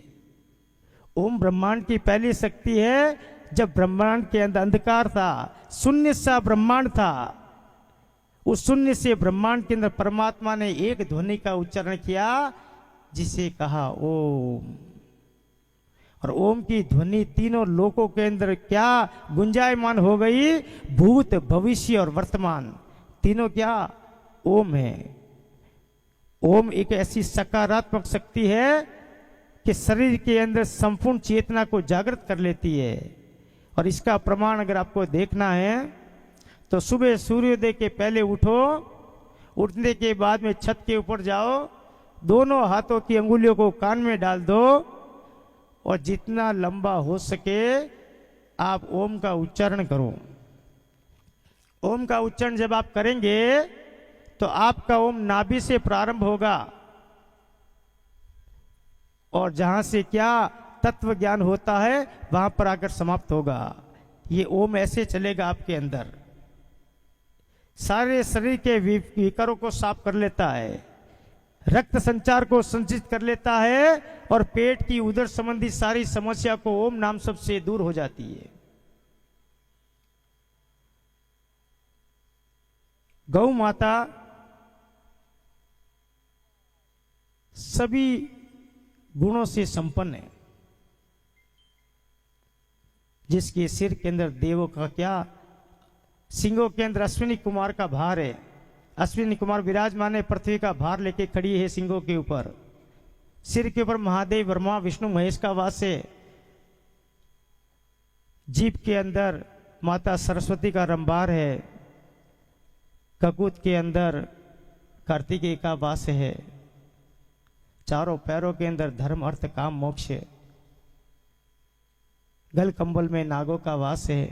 ओम ब्रह्मांड की पहली शक्ति है। जब ब्रह्मांड के अंदर अंधकार था, शून्य सा ब्रह्मांड था, उस शून्य से ब्रह्मांड के अंदर परमात्मा ने एक ध्वनि का उच्चारण किया, जिसे कहा ओम। और ओम की ध्वनि तीनों लोकों के अंदर क्या गुंजायमान हो गई? भूत, भविष्य और वर्तमान, तीनों क्या ओम है। ओम एक ऐसी सकारात्मक शक्ति है कि शरीर के अंदर संपूर्ण चेतना को जागृत कर लेती है। और इसका प्रमाण अगर आपको देखना है तो सुबह सूर्योदय के पहले उठो, उठने के बाद में छत के ऊपर जाओ, दोनों हाथों की अंगुलियों को कान में डाल दो और जितना लंबा हो सके आप ओम का उच्चारण करो। ओम का उच्चारण जब आप करेंगे तो आपका ओम नाभि से प्रारंभ होगा और जहां से क्या तत्व ज्ञान होता है वहां पर आकर समाप्त होगा। ये ओम ऐसे चलेगा आपके अंदर, सारे शरीर के विकारों को साफ कर लेता है, रक्त संचार को संचित कर लेता है और पेट की उदर संबंधी सारी समस्या को ओम नाम शब्द से दूर हो जाती है। गौ माता सभी गुणों से संपन्न है, जिसके सिर के अंदर देवों का क्या, सिंगों के अंदर अश्विनी कुमार का भार है। अश्विनी कुमार विराजमान है, पृथ्वी का भार लेके खड़ी है सिंगों के ऊपर। सिर के ऊपर महादेव, ब्रह्मा, विष्णु, महेश का वास है। जीभ के अंदर माता सरस्वती का रंबार है। ककूत के अंदर कार्तिकेय का वास है। चारों पैरों के अंदर धर्म, अर्थ, काम, मोक्ष है। गल कंबल में नागों का वास है।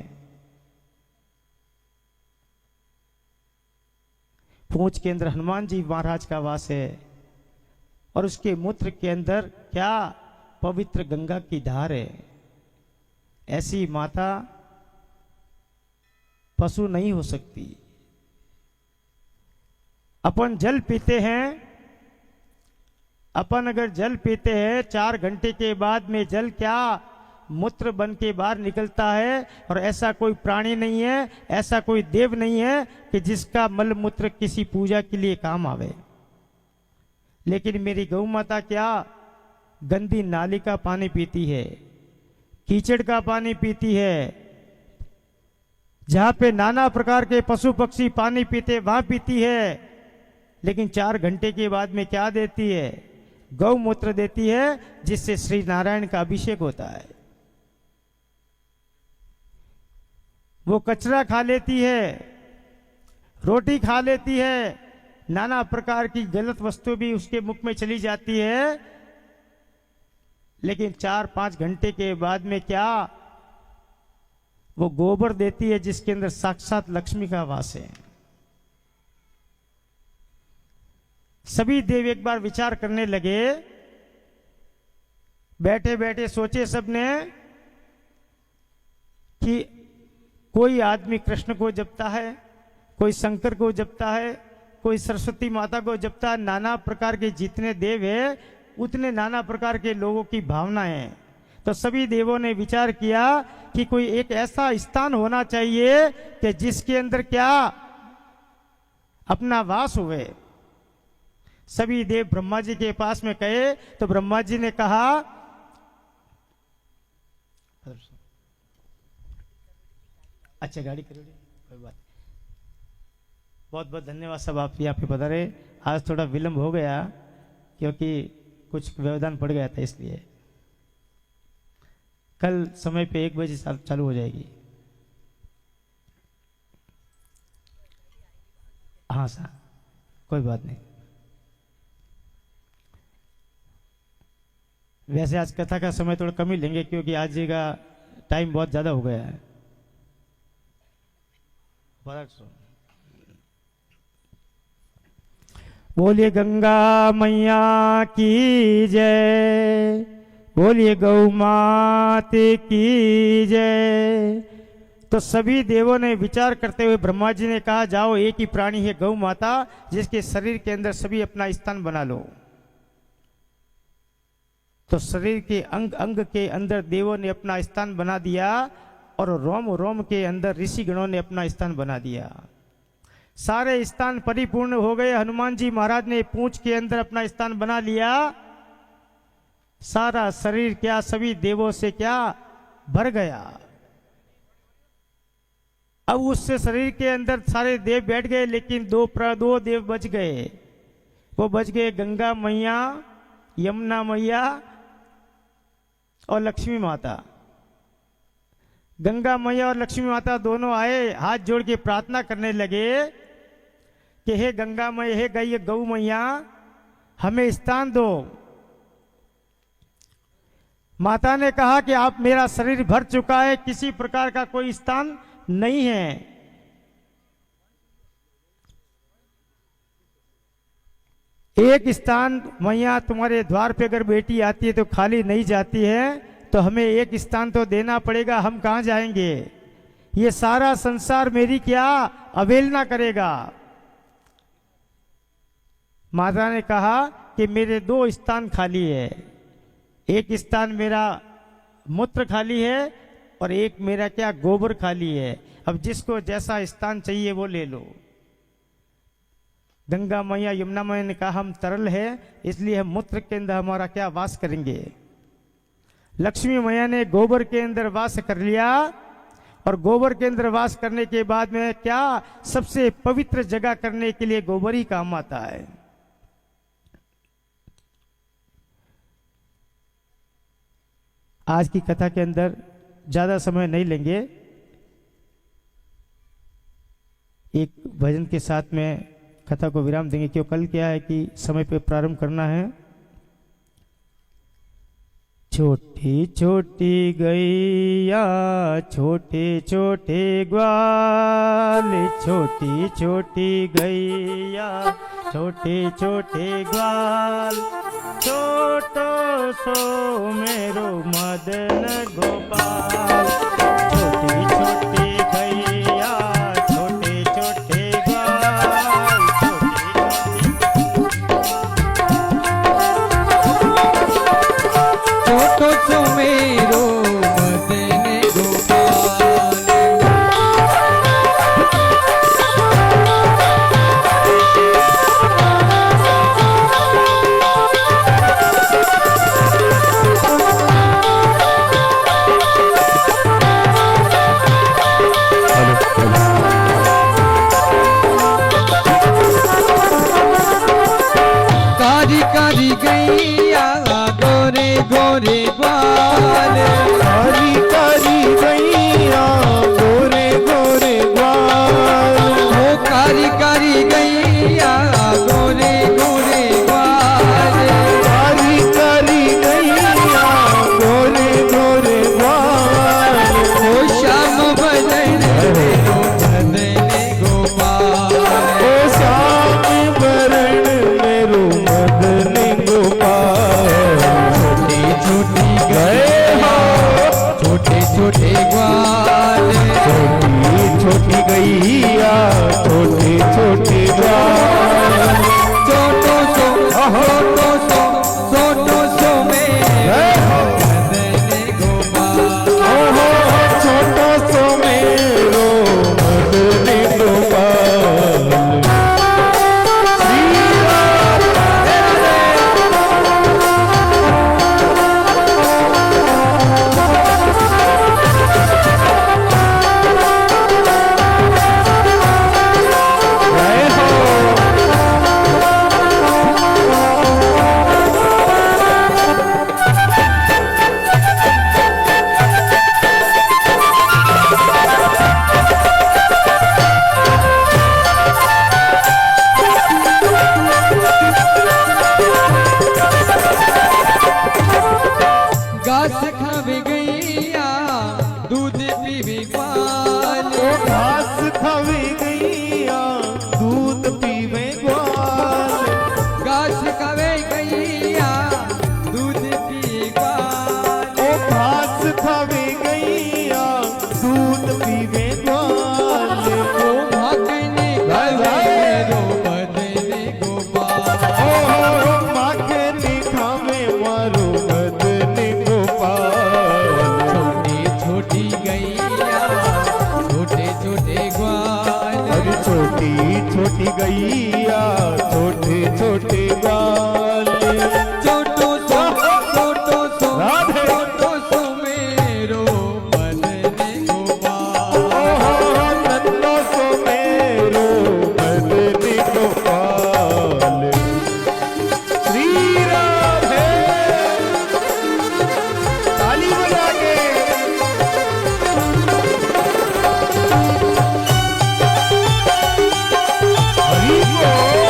पूंछ के अंदर हनुमान जी महाराज का वास है और उसके मूत्र के अंदर क्या पवित्र गंगा की धार है। ऐसी माता पशु नहीं हो सकती। अपन जल पीते हैं, अपन अगर जल पीते हैं 4 घंटे के बाद में जल क्या मूत्र बन के बाहर निकलता है। और ऐसा कोई प्राणी नहीं है, ऐसा कोई देव नहीं है कि जिसका मल मूत्र किसी पूजा के लिए काम आवे। लेकिन मेरी गौ माता क्या गंदी नाली का पानी पीती है, कीचड़ का पानी पीती है। जहां पे नाना प्रकार के पशु पक्षी पानी पीते वहां पीती है। लेकिन 4 घंटे के बाद में क्या देती है? गौमूत्र देती है, जिससे श्री नारायण का अभिषेक होता है। वो कचरा खा लेती है, रोटी खा लेती है, नाना प्रकार की गलत वस्तु भी उसके मुख में चली जाती है। लेकिन 4-5 घंटे के बाद में क्या वो गोबर देती है, जिसके अंदर साक्षात लक्ष्मी का वास है। सभी देव एक बार विचार करने लगे, बैठे बैठे सोचे सबने कि कोई आदमी कृष्ण को जपता है, कोई शंकर को जपता है, कोई सरस्वती माता को जपता है। नाना प्रकार के जितने देव है उतने नाना प्रकार के लोगों की भावनाएं हैं। तो सभी देवों ने विचार किया कि कोई एक ऐसा स्थान होना चाहिए कि जिसके अंदर क्या अपना वास हुए। सभी देव ब्रह्मा जी के पास में गए तो ब्रह्मा जी ने कहा, अच्छा गाड़ी करो, कोई बात। बहुत बहुत धन्यवाद सब आप यहाँ पे पधारे। आज थोड़ा विलंब हो गया क्योंकि कुछ व्यवधान पड़ गया था, इसलिए कल समय पे 1 बजे चालू हो जाएगी। हाँ सर, कोई बात नहीं। वैसे आज कथा का समय थोड़ा कम ही लेंगे क्योंकि आज का टाइम बहुत ज्यादा हो गया है। बोलिए गंगा मैया की जय, बोलिए गौ माते की जय। तो सभी देवों ने विचार करते हुए ब्रह्मा जी ने कहा, जाओ एक ही प्राणी है गौ माता, जिसके शरीर के अंदर सभी अपना स्थान बना लो। तो शरीर के अंग अंग के अंदर देवों ने अपना स्थान बना दिया और रोम रोम के अंदर ऋषि गणों ने अपना स्थान बना दिया। सारे स्थान परिपूर्ण हो गए। हनुमान जी महाराज ने पूंछ के अंदर अपना स्थान बना लिया। सारा शरीर क्या सभी देवों से क्या भर गया। अब उससे शरीर के अंदर सारे देव बैठ गए, लेकिन दो देव बच गए। वो बच गए गंगा मैया, यमुना मैया और लक्ष्मी माता। गंगा मैया और लक्ष्मी माता दोनों आए, हाथ जोड़ के प्रार्थना करने लगे कि हे गंगा मैया, हे गौ मैया, हमें स्थान दो। माता ने कहा कि आप, मेरा शरीर भर चुका है, किसी प्रकार का कोई स्थान नहीं है। एक स्थान मैया तुम्हारे द्वार पे अगर बेटी आती है तो खाली नहीं जाती है, तो हमें एक स्थान तो देना पड़ेगा। हम कहां जाएंगे? ये सारा संसार मेरी क्या अवहेलना करेगा। माता ने कहा कि मेरे 2 स्थान खाली है। एक स्थान मेरा मूत्र खाली है और एक मेरा क्या गोबर खाली है। अब जिसको जैसा स्थान चाहिए वो ले लो। गंगा मैया, यमुना मैया ने कहा हम तरल है, इसलिए हम मूत्र के अंदर हमारा क्या वास करेंगे। लक्ष्मी मैया ने गोबर के अंदर वास कर लिया और गोबर के अंदर वास करने के बाद में क्या सबसे पवित्र जगह करने के लिए गोबर ही काम आता है। आज की कथा के अंदर ज्यादा समय नहीं लेंगे, एक भजन के साथ में कथा को विराम देंगे, क्यों कल क्या है कि समय पे प्रारंभ करना है। छोटी छोटी गैया, छोटे छोटे ग्वाल, छोटी छोटी गैया, छोटे छोटे ग्वाल, छोटो सो मेरो मदन गोपाल। छोटी छोटी गैया, छोटे छोटे ग्वाल, छोटो सो मेरो मदन गोपाल। कारी कारी गैया, गोरे गोरे ग्वाल। कारी कारी गैया, गोरे गोरे ग्वाल। हो कारी कारी गैया, गोरे गोरे ग्वाल। कारी कारी गैया, गोरे गोरे ग्वाल। हो श्याम बदन मेरो मदन गोपाल। ओ श्याम बरण मेरो मदन गोपाल। छोटी छोटी गए छोटे छोटे ग्वाल। छोटी छोटी गैया, छोटे छोटे ग्वाल। छोटो सो छोटो सो छोटो सो मेरो मदन छोटी छोटी गैया छोटे छोटे ग्वाल छोटो सो राधे। छोटो सो मेरो मदन गोपाल। नन्नो सो मेरो मदन गोपाल। श्री राधे। ताली बजा के हरि बोल।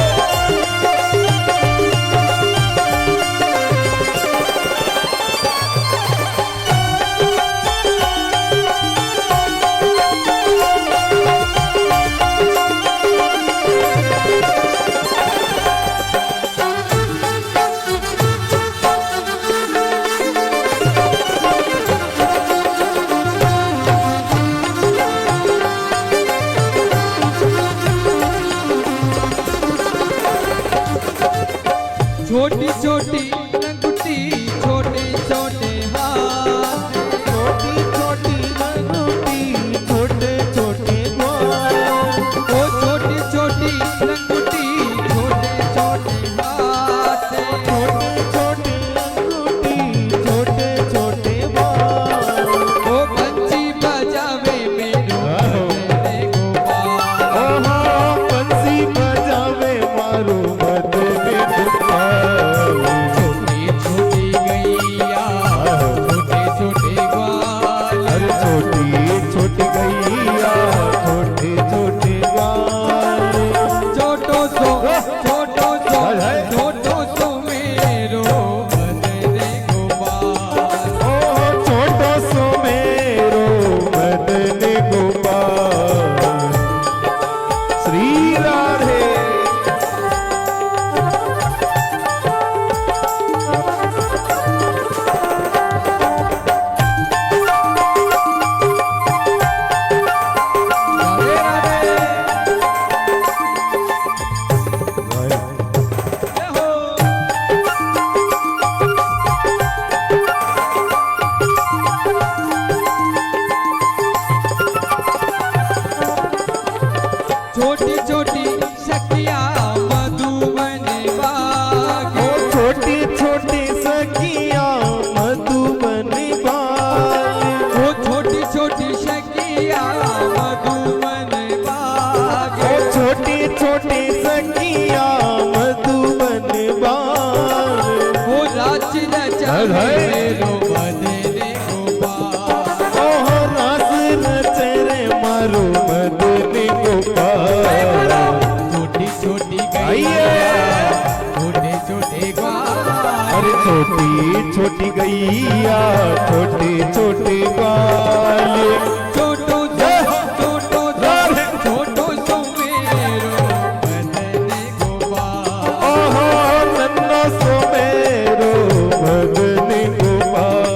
छोटी छोटी लंगुटी छोटे छोटे हाथ। छोटी छोटी लंगोटी छोटे छोटे ग्वाल। ओ छोटी छोटी लंगुटी छोटे छोटे हाथ। छोटे छोटे लंगोटी छोटे छोटे ग्वाल। ओ बंसी बजावे मेरो मदन गोपाल। ओहो बंसी बजावे मारो मदन गोपाल। छोटी छोटी गैया छोटे छोटे ग्वाल। अरे छोटी छोटी गैया छोटे छोटे ग्वाल। छोटो सो मेरो मदन गोपाल। ओहो छोटो सो मेरो मदन गोपाल। श्री राधे। राधे राधे। जय हो। छोटी छोटी सखिया मधुबन बाग। ओ छोटी छोटी सखिया मधुबन बाल। वो छोटी छोटी सखिया मधुबन बाग। ओ छोटी छोटी सखिया मधुबन बाल। वो राज नचावे मेरो मदन गोपाल। ओहो रास नचरे मारो मदन गोपाल। छोटी छोटी आइए। गैया छोटे छोटे ग्वाल। अरे छोटी छोटी गैया छोटे छोटे ग्वाल। छोटो सो मेरो मदन गोपाल। ओहो नन्नो सो मेरो मदन गोपाल।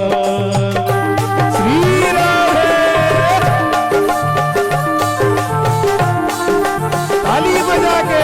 श्री राधे। ताली बजा के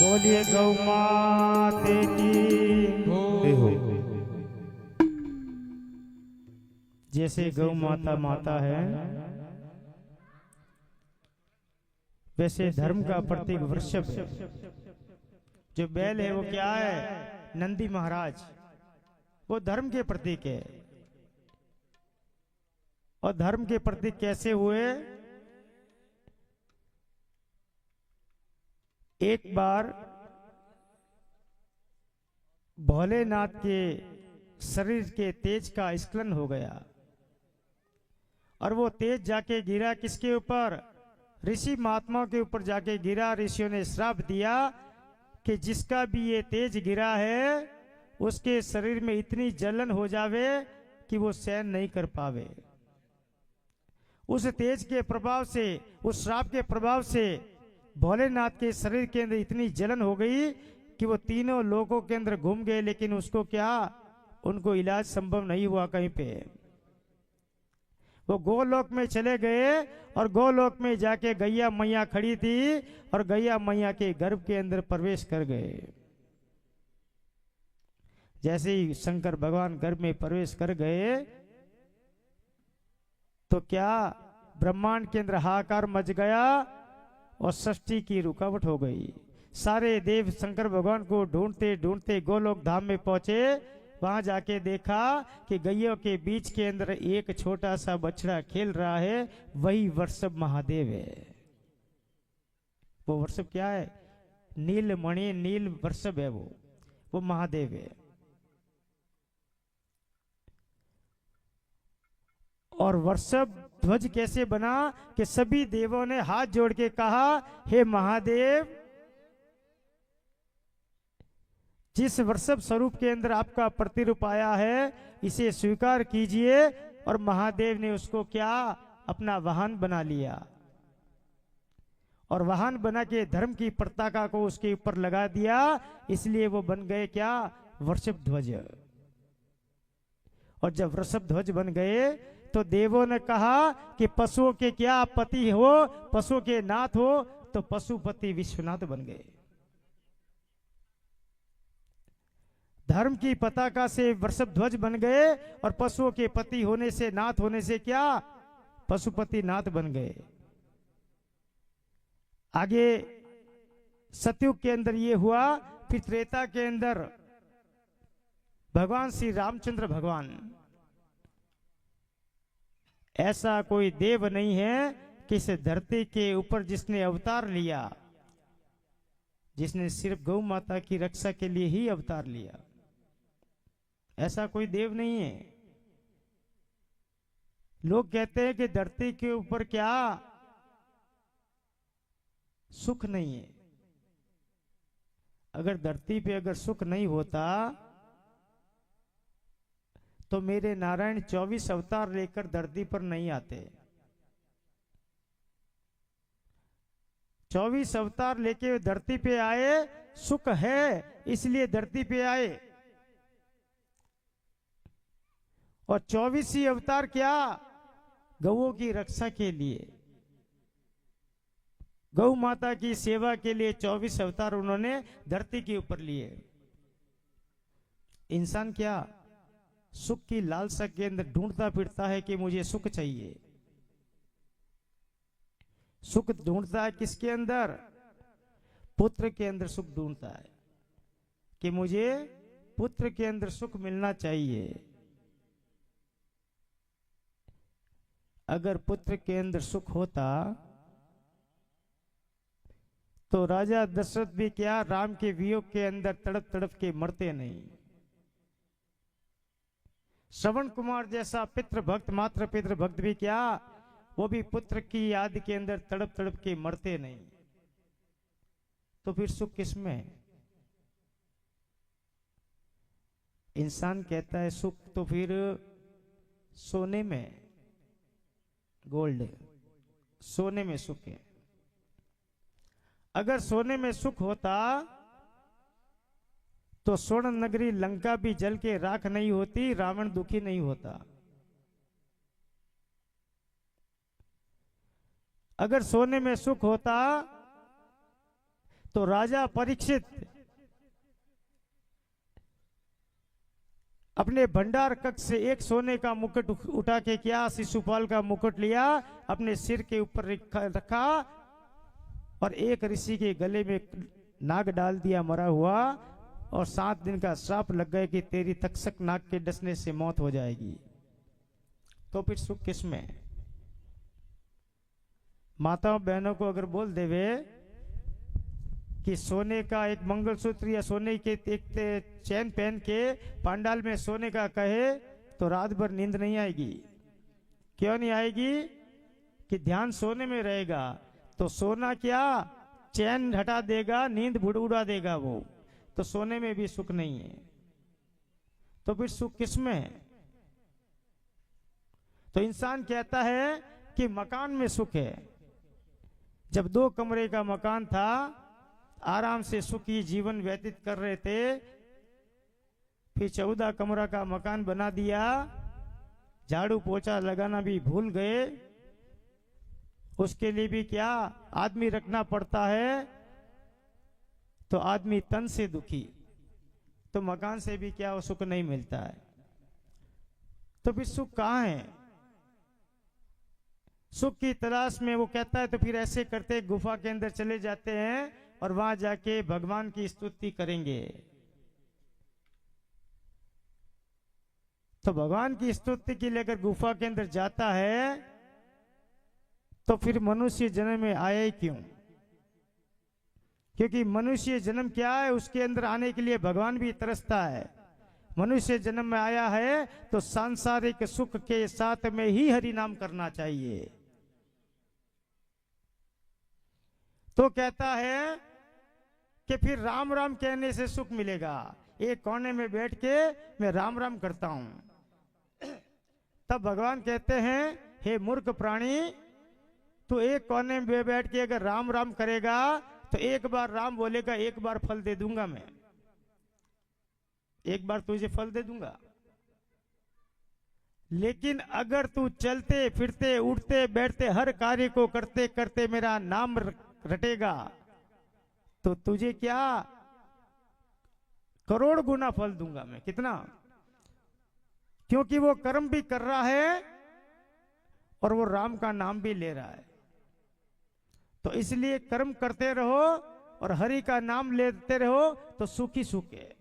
बोलिए गौ माते की। हो। जैसे गौ माता माता है, वैसे धर्म का प्रतीक वृषभ है। जो बैल है वो क्या है? नंदी महाराज। वो धर्म के प्रतीक है। और धर्म के प्रतीक कैसे हुए? एक बार भोलेनाथ के शरीर के तेज का स्खलन हो गया और वो तेज जाके गिरा किसके ऊपर? ऋषि महात्माओं के ऊपर जाके गिरा। ऋषियों ने श्राप दिया कि जिसका भी ये तेज गिरा है उसके शरीर में इतनी जलन हो जावे कि वो सहन नहीं कर पावे। उस तेज के प्रभाव से, उस श्राप के प्रभाव से भोलेनाथ के शरीर के अंदर इतनी जलन हो गई कि वो तीनों लोगों के अंदर घूम गए, लेकिन उसको क्या, उनको इलाज संभव नहीं हुआ कहीं पे। वो गोलोक में चले गए और गोलोक में जाके गैया मैया खड़ी थी और गैया मैया के गर्भ के अंदर प्रवेश कर गए। जैसे ही शंकर भगवान गर्भ में प्रवेश कर गए तो क्या ब्रह्मांड के अंदर हाहाकार मच गया और सृष्टि की रुकावट हो गई। सारे देव शंकर भगवान को ढूंढते ढूंढते गोलोक धाम में पहुंचे। वहां जाके देखा कि गैयों के बीच के अंदर एक छोटा सा बछड़ा खेल रहा है, वही वृषभ महादेव है। वो वृषभ क्या है? नीलमणि नील वृषभ है, वो महादेव है। और वृषभ ध्वज कैसे बना कि सभी देवों ने हाथ जोड़ के कहा, हे महादेव, जिस वृषभ स्वरूप के अंदर आपका प्रतिरूप आया है इसे स्वीकार कीजिए। और महादेव ने उसको क्या, अपना वाहन बना लिया और वाहन बना के धर्म की पताका को उसके ऊपर लगा दिया, इसलिए वो बन गए क्या, वृषभ ध्वज। और जब वृषभ ध्वज बन गए तो देवों ने कहा कि पशुओं के क्या पति हो, पशुओं के नाथ हो, तो पशुपति विश्वनाथ बन गए। धर्म की पताका से वृषभ ध्वज बन गए और पशुओं के पति होने से, नाथ होने से क्या, पशुपति नाथ बन गए। आगे सतयुग के अंदर ये हुआ। फिर त्रेता के अंदर भगवान श्री रामचंद्र भगवान, ऐसा कोई देव नहीं है कि इस धरती के ऊपर जिसने अवतार लिया, जिसने सिर्फ गौ माता की रक्षा के लिए ही अवतार लिया, ऐसा कोई देव नहीं है। लोग कहते हैं कि धरती के ऊपर क्या सुख नहीं है। अगर धरती पे अगर सुख नहीं होता तो मेरे नारायण 24 अवतार लेकर धरती पर नहीं आते। 24 अवतार लेके धरती पे आए, सुख है इसलिए धरती पे आए। और 24 ही अवतार क्या, गौओं की रक्षा के लिए, गौ माता की सेवा के लिए 24 अवतार उन्होंने धरती के ऊपर लिए। इंसान क्या, सुख की लालसा के अंदर ढूंढता फिरता है कि मुझे सुख चाहिए। सुख ढूंढता है किसके अंदर, पुत्र के अंदर सुख ढूंढता है कि मुझे पुत्र के अंदर सुख मिलना चाहिए। अगर पुत्र के अंदर सुख होता तो राजा दशरथ भी क्या, राम के वियोग के अंदर तड़प तड़प के मरते नहीं। श्रवण कुमार जैसा पितृ भक्त, मात्र पितृ भक्त भी क्या, वो भी पुत्र की याद के अंदर तड़प तड़प के मरते नहीं। तो फिर सुख किसमें? इंसान कहता है सुख तो फिर सोने में, गोल्ड, सोने में सुख है। अगर सोने में सुख होता तो स्वर्ण नगरी लंका भी जल के राख नहीं होती, रावण दुखी नहीं होता। अगर सोने में सुख होता तो राजा परीक्षित अपने भंडार कक्ष से एक सोने का मुकुट उठा के क्या, शिशुपाल का मुकुट लिया, अपने सिर के ऊपर रखा और एक ऋषि के गले में नाग डाल दिया मरा हुआ, और 7 दिन का श्राप लग गया कि तेरी तक्षक नाग के डसने से मौत हो जाएगी। तो फिर सुख किसमें? माताओं बहनों को अगर बोल देवे कि सोने का एक मंगलसूत्र या सोने के एक चैन पहन के पांडाल में सोने का कहे तो रात भर नींद नहीं आएगी। क्यों नहीं आएगी? कि ध्यान सोने में रहेगा। तो सोना क्या चैन हटा देगा, नींद उड़ा देगा वो, तो सोने में भी सुख नहीं है। तो फिर सुख किसमें है? तो इंसान कहता है कि मकान में सुख है। जब 2 कमरे का मकान था, आराम से सुखी जीवन व्यतीत कर रहे थे, फिर 14 कमरा का मकान बना दिया, झाड़ू पोछा लगाना भी भूल गए। उसके लिए भी क्या आदमी रखना पड़ता है, तो आदमी तन से दुखी, तो मकान से भी क्या वो सुख नहीं मिलता है। तो फिर सुख कहाँ है? सुख की तलाश में वो कहता है, तो फिर ऐसे करते गुफा के अंदर चले जाते हैं और वहां जाके भगवान की स्तुति करेंगे। तो भगवान की स्तुति के लिए अगर गुफा के अंदर जाता है, तो फिर मनुष्य जन्म में आया ही क्यों? क्योंकि मनुष्य जन्म क्या है, उसके अंदर आने के लिए भगवान भी तरसता है। मनुष्य जन्म में आया है तो सांसारिक सुख के साथ में ही हरि नाम करना चाहिए। तो कहता है कि फिर राम राम कहने से सुख मिलेगा। एक कोने में बैठ के मैं राम राम करता हूं। तब भगवान कहते हैं, हे मूर्ख प्राणी, तू एक कोने में बैठ के अगर राम राम करेगा तो एक बार राम बोलेगा, एक बार फल दे दूंगा मैं, एक बार तुझे फल दे दूंगा। लेकिन अगर तू चलते फिरते उठते बैठते हर कार्य को करते करते मेरा नाम रटेगा, तो तुझे क्या करोड़ गुना फल दूंगा मैं। कितना? क्योंकि वो कर्म भी कर रहा है और वो राम का नाम भी ले रहा है। तो इसलिए कर्म करते रहो और हरि का नाम लेते रहो, तो सुखी सुख है।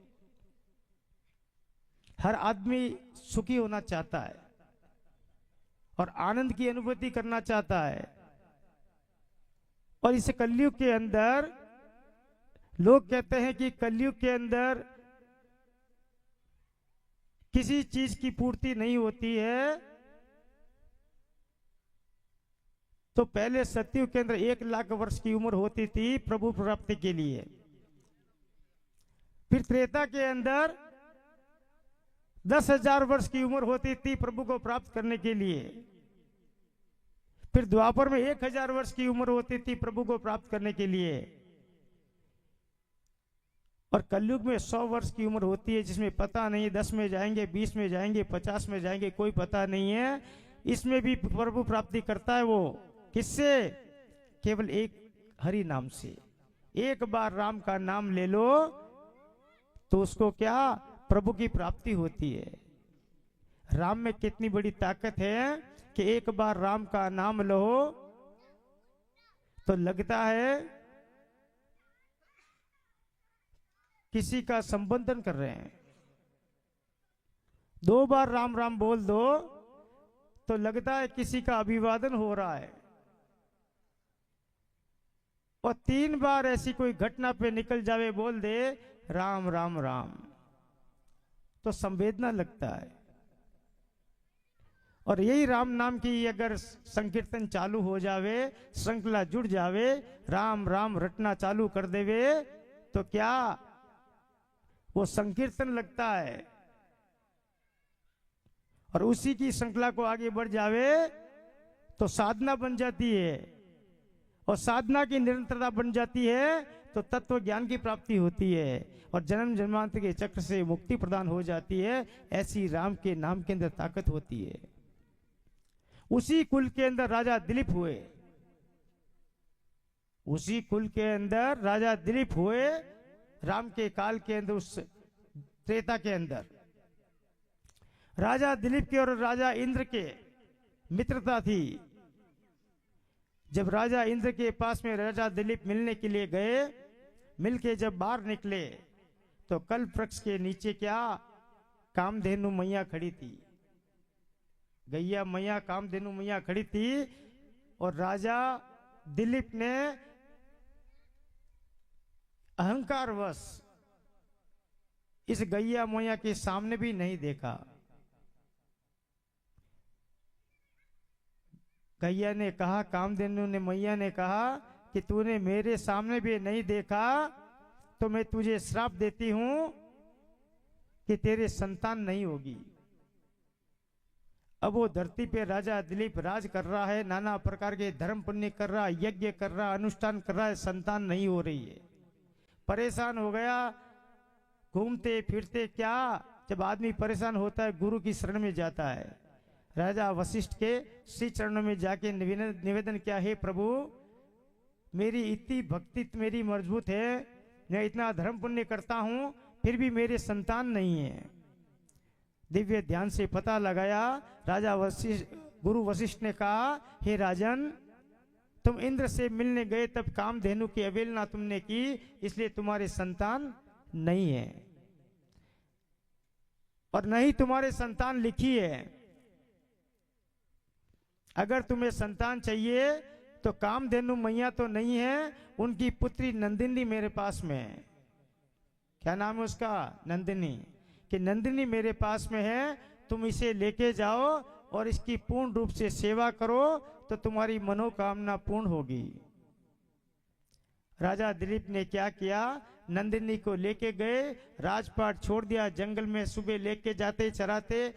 हर आदमी सुखी होना चाहता है और आनंद की अनुभूति करना चाहता है। और इस कलयुग के अंदर लोग कहते हैं कि कलयुग के अंदर किसी चीज की पूर्ति नहीं होती है। तो पहले सतयुग के अंदर 1 लाख वर्ष की उम्र होती थी प्रभु प्राप्ति के लिए। फिर त्रेता के अंदर 10,000 वर्ष की उम्र होती थी प्रभु को प्राप्त करने के लिए। फिर द्वापर में 1,000 वर्ष की उम्र होती थी प्रभु को प्राप्त करने के लिए। और कलयुग में 100 वर्ष की उम्र होती है, जिसमें पता नहीं 10 में जाएंगे, 20 में जाएंगे, 50 में जाएंगे, कोई पता नहीं है। इसमें भी प्रभु प्राप्ति करता है वो। किससे? केवल एक हरि नाम से। एक बार राम का नाम ले लो तो उसको क्या प्रभु की प्राप्ति होती है। राम में कितनी बड़ी ताकत है कि एक बार राम का नाम लो तो लगता है किसी का संबंधन कर रहे हैं। 2 बार राम राम बोल दो तो लगता है किसी का अभिवादन हो रहा है। और 3 बार ऐसी कोई घटना पे निकल जावे, बोल दे राम राम राम, तो संवेदना लगता है। और यही राम नाम की अगर संकीर्तन चालू हो जावे, श्रृंखला जुड़ जावे, राम राम रटना चालू कर देवे, तो क्या वो संकीर्तन लगता है। और उसी की श्रृंखला को आगे बढ़ जावे तो साधना बन जाती है। और साधना की निरंतरता बन जाती है तो तत्व ज्ञान की प्राप्ति होती है और जन्म जन्मांतर के चक्र से मुक्ति प्रदान हो जाती है। ऐसी राम के नाम के अंदर ताकत होती है। उसी कुल के अंदर राजा दिलीप हुए। उसी कुल के अंदर राजा दिलीप हुए, राम के काल के अंदर, उस त्रेता के अंदर। राजा दिलीप के और राजा इंद्र के मित्रता थी। जब राजा इंद्र के पास में राजा दिलीप मिलने के लिए गए, मिलके जब बाहर निकले तो कल्प वृक्ष के नीचे क्या कामधेनु मैया खड़ी थी। गैया मैया, कामधेनु मैया खड़ी थी। और राजा दिलीप ने अहंकारवश इस गैया मैया के सामने भी नहीं देखा। गैया ने कहा, कामधेनु ने मैया ने कहा कि तूने मेरे सामने भी नहीं देखा तो मैं तुझे श्राप देती हूं कि तेरे संतान नहीं होगी। अब वो धरती पे राजा दिलीप राज कर रहा है, नाना प्रकार के धर्म पुण्य कर रहा, यज्ञ कर रहा, अनुष्ठान कर रहा है, संतान नहीं हो रही है। परेशान हो गया, घूमते फिरते क्या, जब आदमी परेशान होता है गुरु की शरण में जाता है। राजा वशिष्ठ के श्री चरणों में जाके निवेदन किया, हे प्रभु मेरी इतनी भक्ति मेरी मजबूत है, मैं इतना धर्म पुण्य करता हूं फिर भी मेरे संतान नहीं है। दिव्य ध्यान से पता लगाया, राजा वशिष्ठ गुरु वशिष्ठ ने कहा, हे राजन तुम इंद्र से मिलने गए तब कामधेनु की अवहेलना तुमने की, इसलिए तुम्हारे संतान नहीं है और नहीं तुम्हारे संतान लिखी है। अगर तुम्हें संतान चाहिए तो कामधेनु मैया तो नहीं है, उनकी पुत्री नंदिनी मेरे पास में है। क्या नाम है उसका? नंदिनी। कि नंदिनी मेरे पास में है, तुम इसे लेके जाओ और इसकी पूर्ण रूप से सेवा करो तो तुम्हारी मनोकामना पूर्ण होगी। राजा दिलीप ने क्या किया, नंदिनी को लेके गए, राजपाट छोड़ दिया, जंगल में सुबह लेके जाते चराते,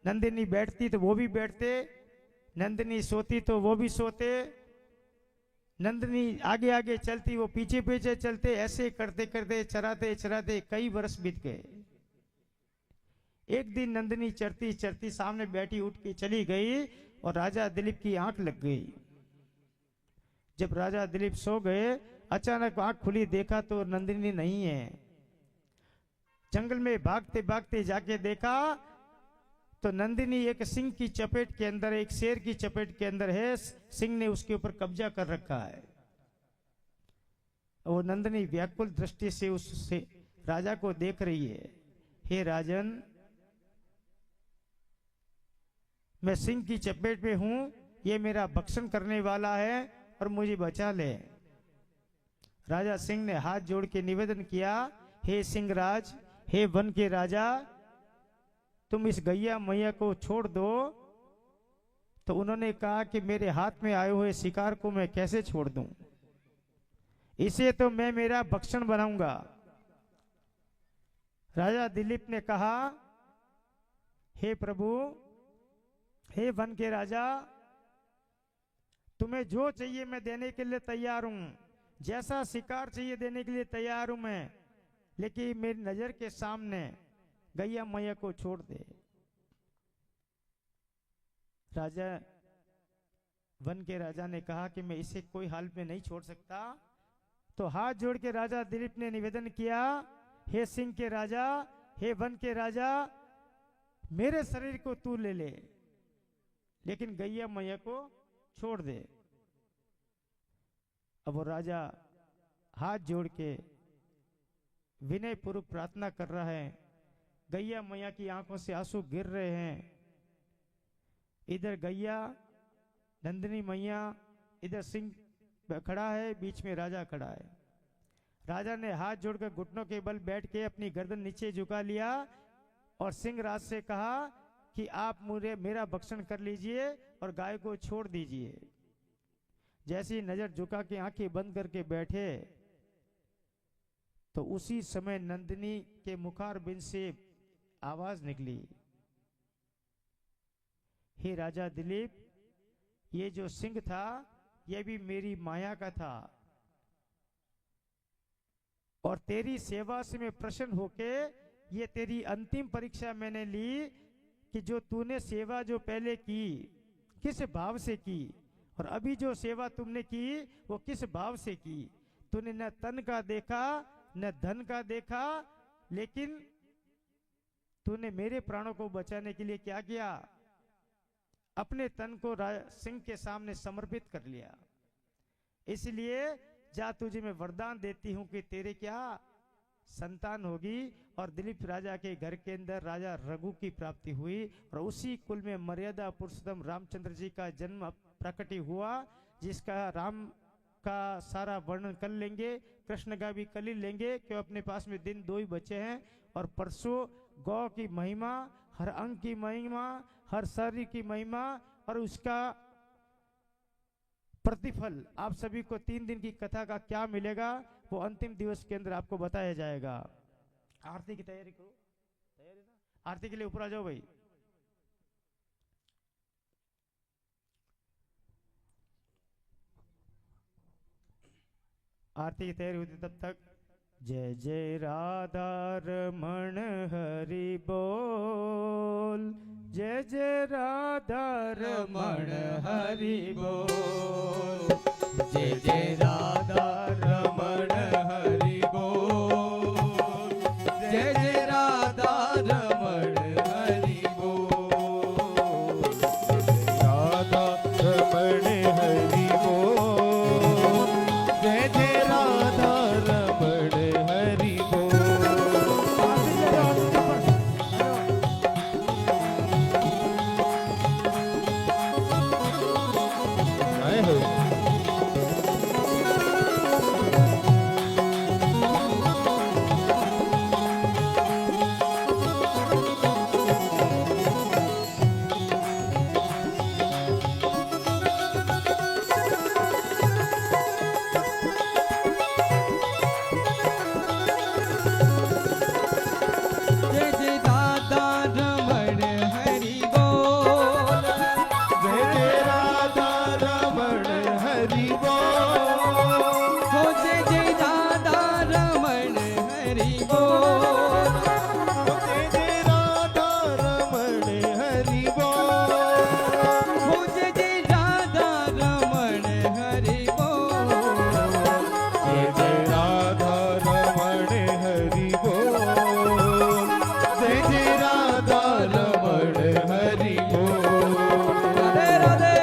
नंदिनी बैठती तो वो भी बैठते, नंदिनी सोती तो वो भी सोते, नंदिनी आगे आगे चलती वो पीछे पीछे चलते, ऐसे करते करते चराते चराते कई वर्ष बीत गए। एक दिन नंदिनी चरती चरती सामने बैठी उठ के चली गई और राजा दिलीप की आंख लग गई। जब राजा दिलीप सो गए, अचानक आंख खुली, देखा तो नंदिनी नहीं है। जंगल में भागते भागते जाके देखा तो नंदिनी एक सिंह की चपेट के अंदर, एक शेर की चपेट के अंदर है, सिंह ने उसके ऊपर कब्जा कर रखा है। वो नंदिनी व्याकुल दृष्टि से उस राजा को देख रही है, हे राजन मैं सिंह की चपेट में हूं, ये मेरा भक्षण करने वाला है और मुझे बचा ले। राजा सिंह ने हाथ जोड़ के निवेदन किया, हे सिंहराज, हे वन के राजा, तुम इस गैया मैया को छोड़ दो। तो उन्होंने कहा कि मेरे हाथ में आए हुए शिकार को मैं कैसे छोड़ दूं, इसे तो मैं मेरा भक्षण बनाऊंगा। राजा दिलीप ने कहा, हे प्रभु, हे वन के राजा, तुम्हें जो चाहिए मैं देने के लिए तैयार हूं, जैसा शिकार चाहिए देने के लिए तैयार हूं मैं, लेकिन मेरी नजर के सामने गैया मैया को छोड़ दे। राजा वन के राजा ने कहा कि मैं इसे कोई हाल में नहीं छोड़ सकता। तो हाथ जोड़ के राजा दिलीप ने निवेदन किया, हे सिंह के राजा, हे वन के राजा, मेरे शरीर को तू ले ले, लेकिन गैया मैया को छोड़ दे। अब वो राजा हाथ जोड़ के विनय पूर्वक प्रार्थना कर रहा है, गैया मैया की आंखों से आंसू गिर रहे हैं। इधर गैया नंदिनी मैया, इधर सिंह खड़ा है, बीच में राजा खड़ा है। राजा ने हाथ जोड़कर घुटनों के बल बैठ के अपनी गर्दन नीचे झुका लिया और सिंह राज से कहा कि आप मुझे मेरा भक्षण कर लीजिए और गाय को छोड़ दीजिए। जैसे ही नजर झुका के आंखें बंद करके बैठे तो उसी समय नंदिनी के मुखार बिंद से आवाज निकली, हे राजा दिलीप, ये जो सिंह था ये भी मेरी माया का था और तेरी सेवा से मैं प्रसन्न होके ये तेरी अंतिम परीक्षा मैंने ली कि जो तूने सेवा जो पहले की किस भाव से की और अभी जो सेवा तुमने की वो किस भाव से की। तूने न तन का देखा न धन का देखा, लेकिन तूने मेरे प्राणों को बचाने के लिए क्या किया, अपने तन को सिंह के सामने समर्पित कर लिया। इसलिए जा तुझे मैं वरदान देती हूं कि तेरे क्या संतान होगी। और दिलीप राजा के घर के अंदर राजा रघु की प्राप्ति हुई और उसी कुल में मर्यादा पुरुषोत्तम रामचंद्र जी का जन्म प्रकट हुआ, जिसका राम का सारा वर्णन कर लेंगे, कृष्ण का भी कर ही लेंगे क्यों अपने पास में दिन 2 ही बचे हैं। और परसों गौ की महिमा, हर अंग की महिमा, हर शरीर की महिमा और उसका प्रतिफल आप सभी को 3 दिन की कथा का क्या मिलेगा वो अंतिम दिवस के अंदर आपको बताया जाएगा। आरती की तैयारी करो, तैयारी ना, आरती के लिए ऊपर आ जाओ भाई। आरती की तैयारी होती तब तक जय जय राधा रमण हरि बोल, जय जय राधा रमण हरि बोल, जय जय राधा रमण हरि बोल, जय जय राधा रमण हरि बोल, राधा रमण हरि बोल, जय जय राधा रमण हरि बोल। आए हो जय जय राधा रमण हरि बोल, जय जय राधा रमण हरि बोल, हो जय जय राधा रमण हरि बोल, जय जय राधा रमण हरि बोल, हो जय जय राधा रमण हरि बोल, जय जय राधा रमण हरि बोल, जय जय राधा रमण हरि बोल। राधे राधे।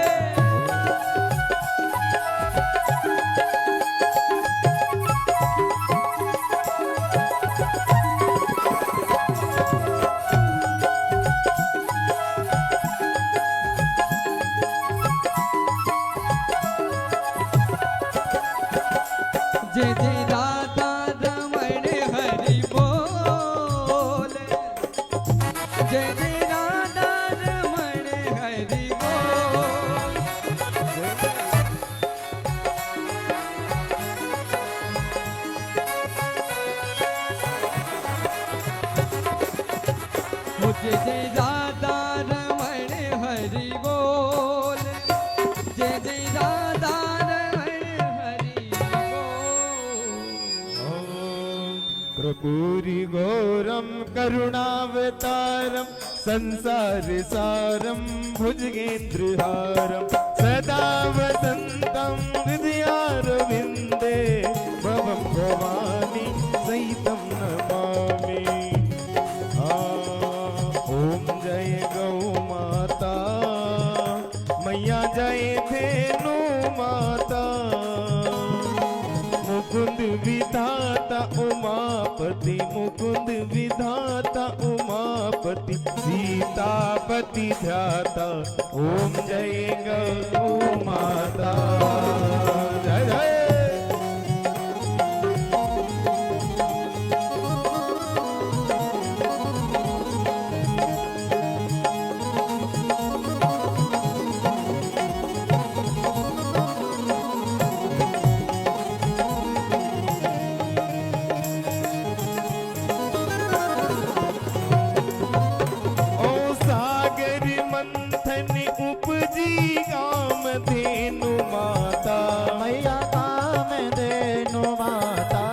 जय जय राधा रमण हरि बोल, जय जय राधा रमण हरि बोल, हो जय जय राधा रमण हरि बोल, जय जय राधा रमण हरि बोल। प्रभुरि घोरं करुणावतारं संसारसारं भुजगेन्द्रहारं सदा वसन्तं हृदयारविन्दे भवं भवानी सहितं नमामि। ॐ जय गौ माता मैया जय धेनु माता मुकुंद विधाता उमापति मुकुंद विधाता उमापति सीतापति ध्याता ओम जय गौ माता जय जय। ओ सागर मंथन उपजी काम धेनु माता मैया काम धेनु माता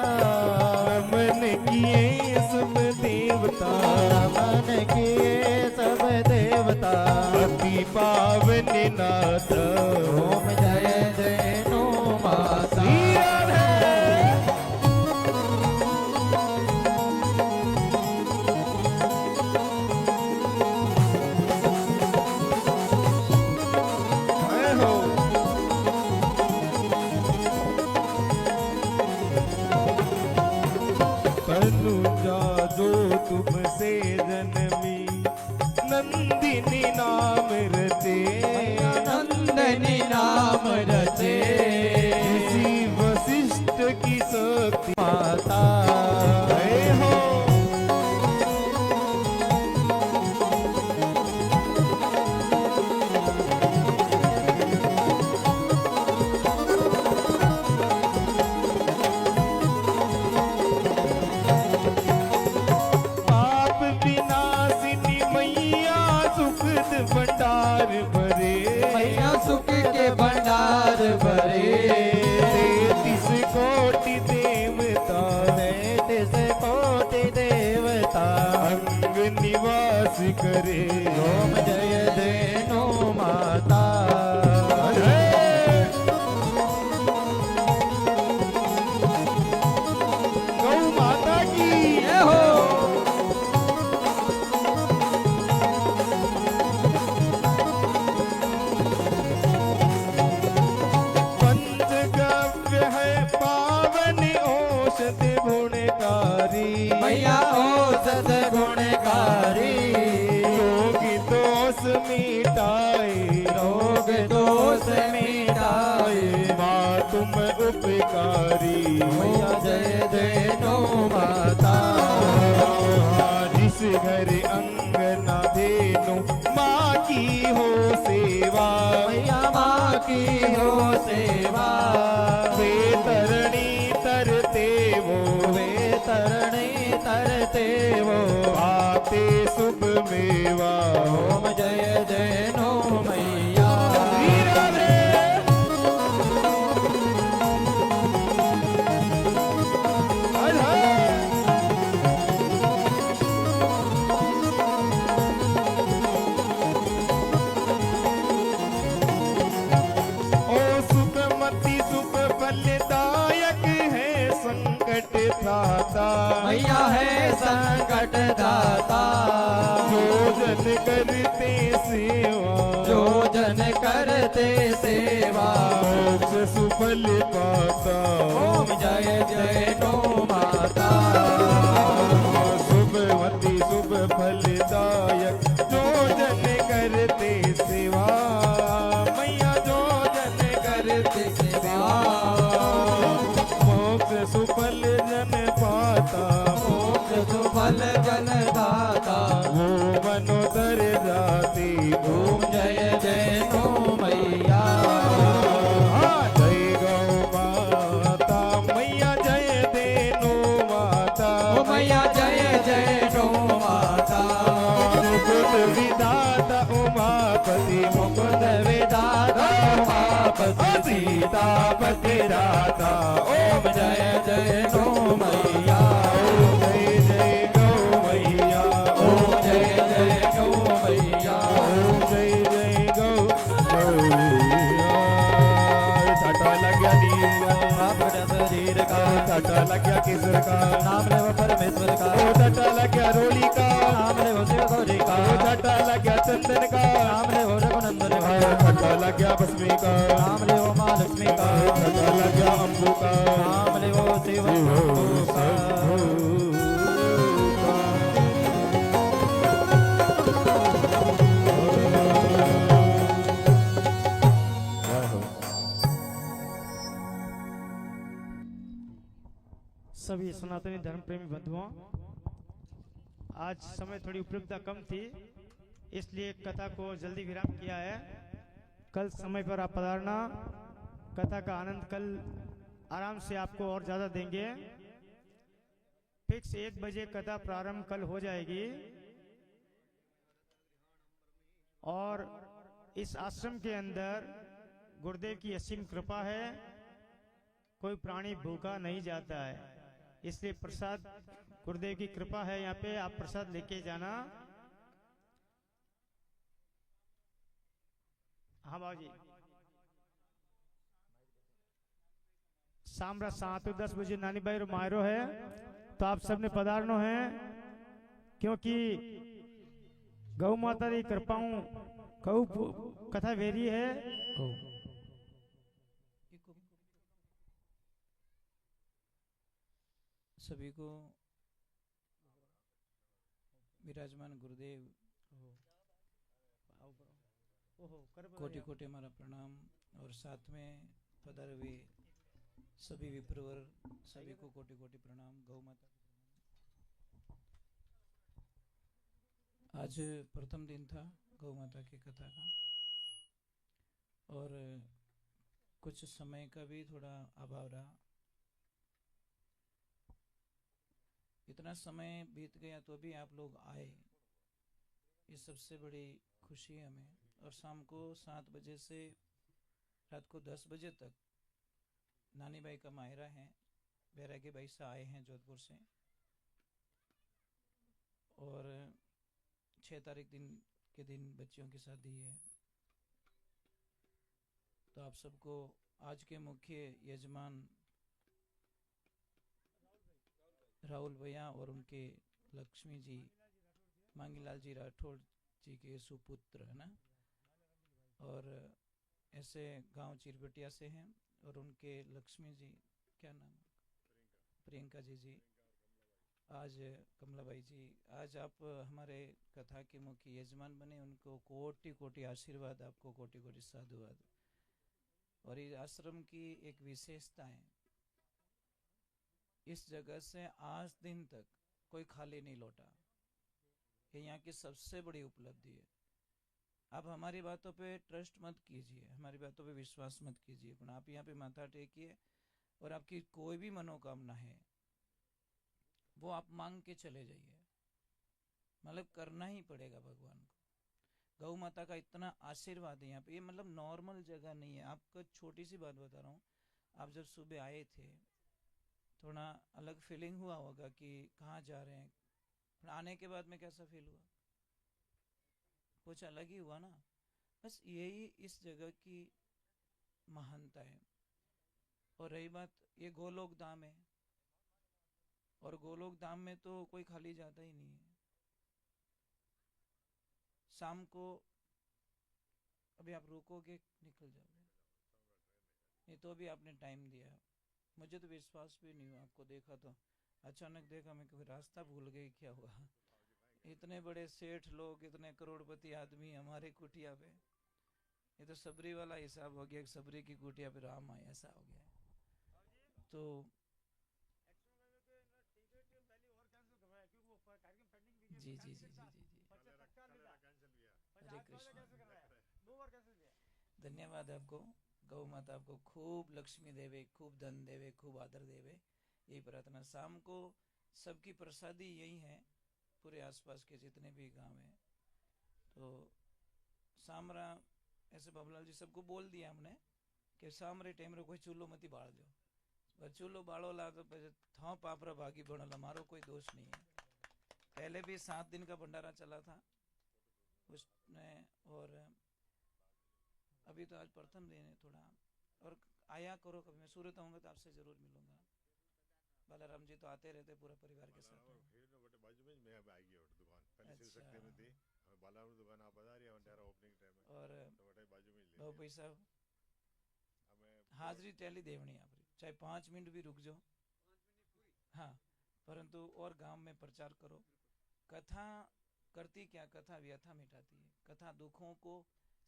मन किए सब देवता मन किए सब देवता अति पावन नाथ ओम जय धेनु माता। तनुजा जो तुमसे जन्मी नंदिनी नाम रचे नंदनी नाम रचे इसी वशिष्ठ की शक्ति माता जय हो। गुणकारी मैया ओ सद्गुणकारी रोगी दोष मिटाए रोग दोष मिटाए माँ तुम उपकारी मैया जय जय नो माता जिस घर अंगना धेनु माँ की हो सेवा मैया माँ की हो सेवा वे तरणी तरते वो वे तरणे तरते वो आते शुभ मेवा ओम जय जय नो मैया ओ सुखमती सुख फलदायक है संकट त्राता मैया है संकट दाता जो जन करते सेवा जो जन करते सेवा मोक्ष सुफल पाता ओम जय जय नो माता शुभमती शुभ फलदायक जो जन करते सेवा मैया जो जन करते सेवा मोक्ष सुफल जन पाता मोक्ष सुफल जन दाता वो मनोदर जाति ओम जय जय नो मैया जय गौ माता मैया जय देनो माता ओ मैया जय जय नो माता मुकुट विधाता उमापति मुकुंद विधाता उमापति सीतापति दाता ओम जय जय नो मैया जय जय गौ मैया ओम जय जय नो मैया जय जय गौ छाटा लग गया नीम आपका शरीर का छाटा लग गया किसर का नाम ले वो परमेश्वर का ओ छाटा लग गया रोली का नाम ले वो शिव गौरी का ओ छाटा लग गया चंदन का नाम ले वो रघुनंदन का छाटा लग गया भस्मी का नाम ले वो माँ लक्ष्मी का छाटा लग गया अम्बू का नाम ले वो शिव शंभू का सभी सनातनी धर्म प्रेमी बंधुओं, आज समय थोड़ी उपलब्धता कम थी, इसलिए कथा को जल्दी विराम किया है। कल समय पर आप पधारना, कथा का आनंद कल आराम से आपको और ज्यादा देंगे। फिक्स 1 बजे कथा प्रारंभ कल हो जाएगी। और इस आश्रम के अंदर गुरुदेव की असीम कृपा है, कोई प्राणी भूखा नहीं जाता है, इसलिए प्रसाद गुरुदेव की कृपा है। यहाँ पे आप प्रसाद लेके जाना। हाँ बाबूजी, शाम 7-10 बजे नानी भाई रो मायरो है, तो आप सबने पधारनो है, क्योंकि गौ माता की कृपाओं गौ कथा वेरी है। सभी को विराजमान गुरुदेव कोटि कोटि हमारा प्रणाम, और साथ में पधारे हुए सभी विप्रवर सभी को कोटि कोटि प्रणाम। गौ माता आज प्रथम दिन था गौ माता की कथा का, और कुछ समय का भी थोड़ा अभाव रहा। इतना समय बीत गया तो भी आप लोग आए, ये सबसे बड़ी खुशी है हमें। और शाम को 7 बजे से रात को 10 बजे तक नानी भाई का मायरा है, बैरागी भाई से आए हैं जोधपुर से, और 6 तारीख के दिन बच्चियों की शादी है। तो आप सबको आज के मुख्य यजमान राहुल भैया और उनके लक्ष्मी जी मांगीलाल जी राठौड़ जी के सुपुत्र है ना, और ऐसे गांव चिरबटिया से हैं, और उनके लक्ष्मी जी क्या नाम, प्रियंका जी आज कमलाबाई जी, आज आप हमारे कथा के मुख्य यजमान बने, उनको कोटि कोटि आशीर्वाद, आपको कोटि कोटि साधुवाद। और इस आश्रम की एक विशेषता है, इस जगह से आज दिन तक कोई खाली नहीं लौटा। ये यहाँ की सबसे बड़ी उपलब्धि है। आप हमारी बातों पे ट्रस्ट मत कीजिए, हमारी बातों पे विश्वास मत कीजिए, पर आप यहाँ पे माथा टेकिए और आपकी कोई भी मनोकामना है वो आप मांग के चले जाइए। मतलब करना ही पड़ेगा भगवान को। गौ माता का इतना आशीर्वाद है यहाँ पे। ये मतलब नॉर्मल जगह नहीं है। आपको छोटी सी बात बता रहा हूँ, आप जब सुबह आए थे थोड़ा अलग फीलिंग हुआ होगा कि कहाँ जा रहे हैं, पर आने के बाद में कैसा फील हुआ? कुछ अलग ही हुआ ना। बस यही इस जगह की महानता है। और रही बात, ये गोलोक धाम है, और गोलोक धाम में तो कोई खाली जाता ही नहीं है। शाम को अभी आप रुकोगे, निकल जाओगे, नहीं तो अभी आपने टाइम दिया। मुझे तो विश्वास भी नहीं हुआ, आपको देखा तो अचानक देखा, मैं कोई रास्ता भूल गई क्या हुआ। इतने बड़े सेठ लोग, इतने करोड़पति आदमी हमारे कुटिया पे, ये तो सबरी वाला हिसाब हो गया, सबरी की कुटिया पे राम आए, ऐसा हो गया। तो जी जी जी जी जी जी, हरे कृष्ण। धन्यवाद आपको। गौ माता आपको खूब लक्ष्मी देवे, खूब धन देवे, खूब आदर देवे, यही प्रार्थना। शाम को सबकी प्रसादी यही है, पूरे आसपास के जितने भी गांव हैं। तो सामरा ऐसे बाबूलाल जी सबको बोल दिया हमने कि सामरे टाइम रो कोई चूल्हो मती बाल दो, पर चूल्हो बालो ला तो था पापरा भागी बनला, मारो कोई दोष नहीं है। पहले भी 7 दिन का भंडारा चला था उसमें, और अभी तो आज प्रथम दिन है थोड़ा। और आया करो, कभी मैं सूरत आऊंगा तो आपसे जरूर मिलूंगा। बालाराम जी तो आते रहते पूरा परिवार के साथ। बाजू में मैं आई गया दुकान पहले से सकते में थी, हमें बालाराम दुकान आप बता रही है हमारा ओपनिंग टाइम है, और तो बटे बाजू में ले भाई साहब हमें हाजिरी टैली देवनी आप, चाहे 5 मिनट भी रुक जाओ, हाँ, परंतु और गांव में प्रचार करो। कथा करती क्या, कथा व्यथा मिटाती है, कथा दुखों को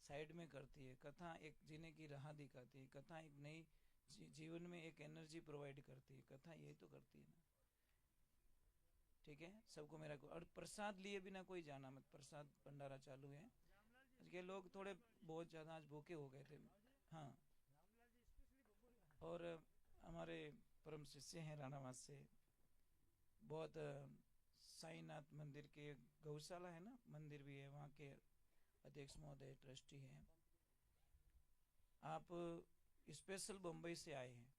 साइड में करती है, कथा एक जीने की राह दिखाती है, कथा एक नई जीवन में एक एनर्जी प्रोवाइड करती है, कथा यही तो करती है ना। ठीक है, सबको मेरा को। और प्रसाद लिए बिना कोई जाना मत, प्रसाद भंडारा चालू है। के लोग थोड़े बहुत ज़्यादा आज भूखे हो गए थे, हाँ। और हमारे परम शिष्य हैं राणावास से, बहुत साईनाथ मंदिर के गौशाला है ना, मंदिर भी है, वहाँ के अध्यक्ष महोदय ट्रस्टी हैं। आप स्पेशल बम्बई से आए हैं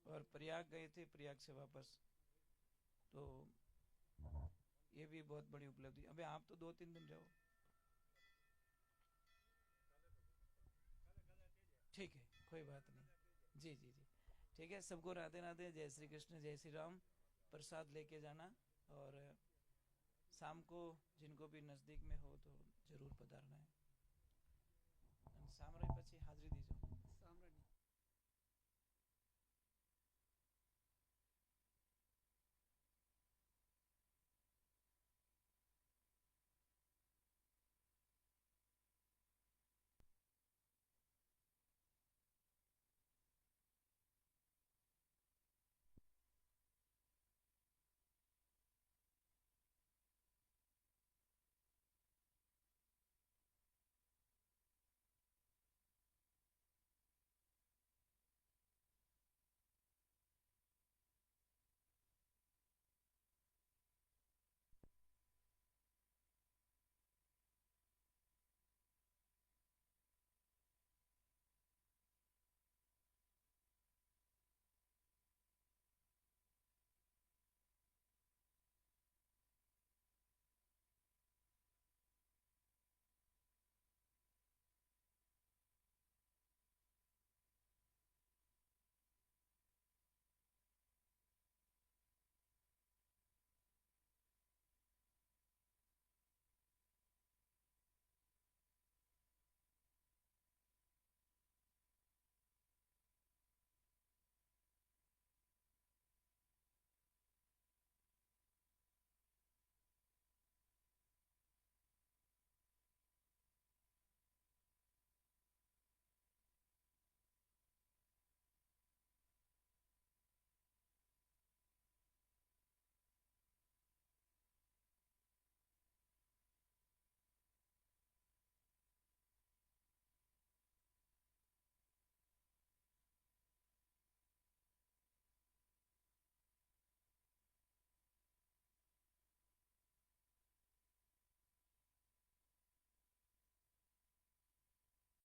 और प्रयाग गए थे, प्रयाग से वापस, तो ये भी बहुत बड़ी उपलब्धि। अबे आप तो 2-3 दिन रहो, ठीक है, कोई बात नहीं। जी जी जी, ठीक है। सबको राधे राधे, जय श्री कृष्ण, जय श्री राम। प्रसाद लेके जाना, और शाम को जिनको भी नज़दीक में हो तो जरूर पधारना है। सामराई પછી हाजिरी दीजिए।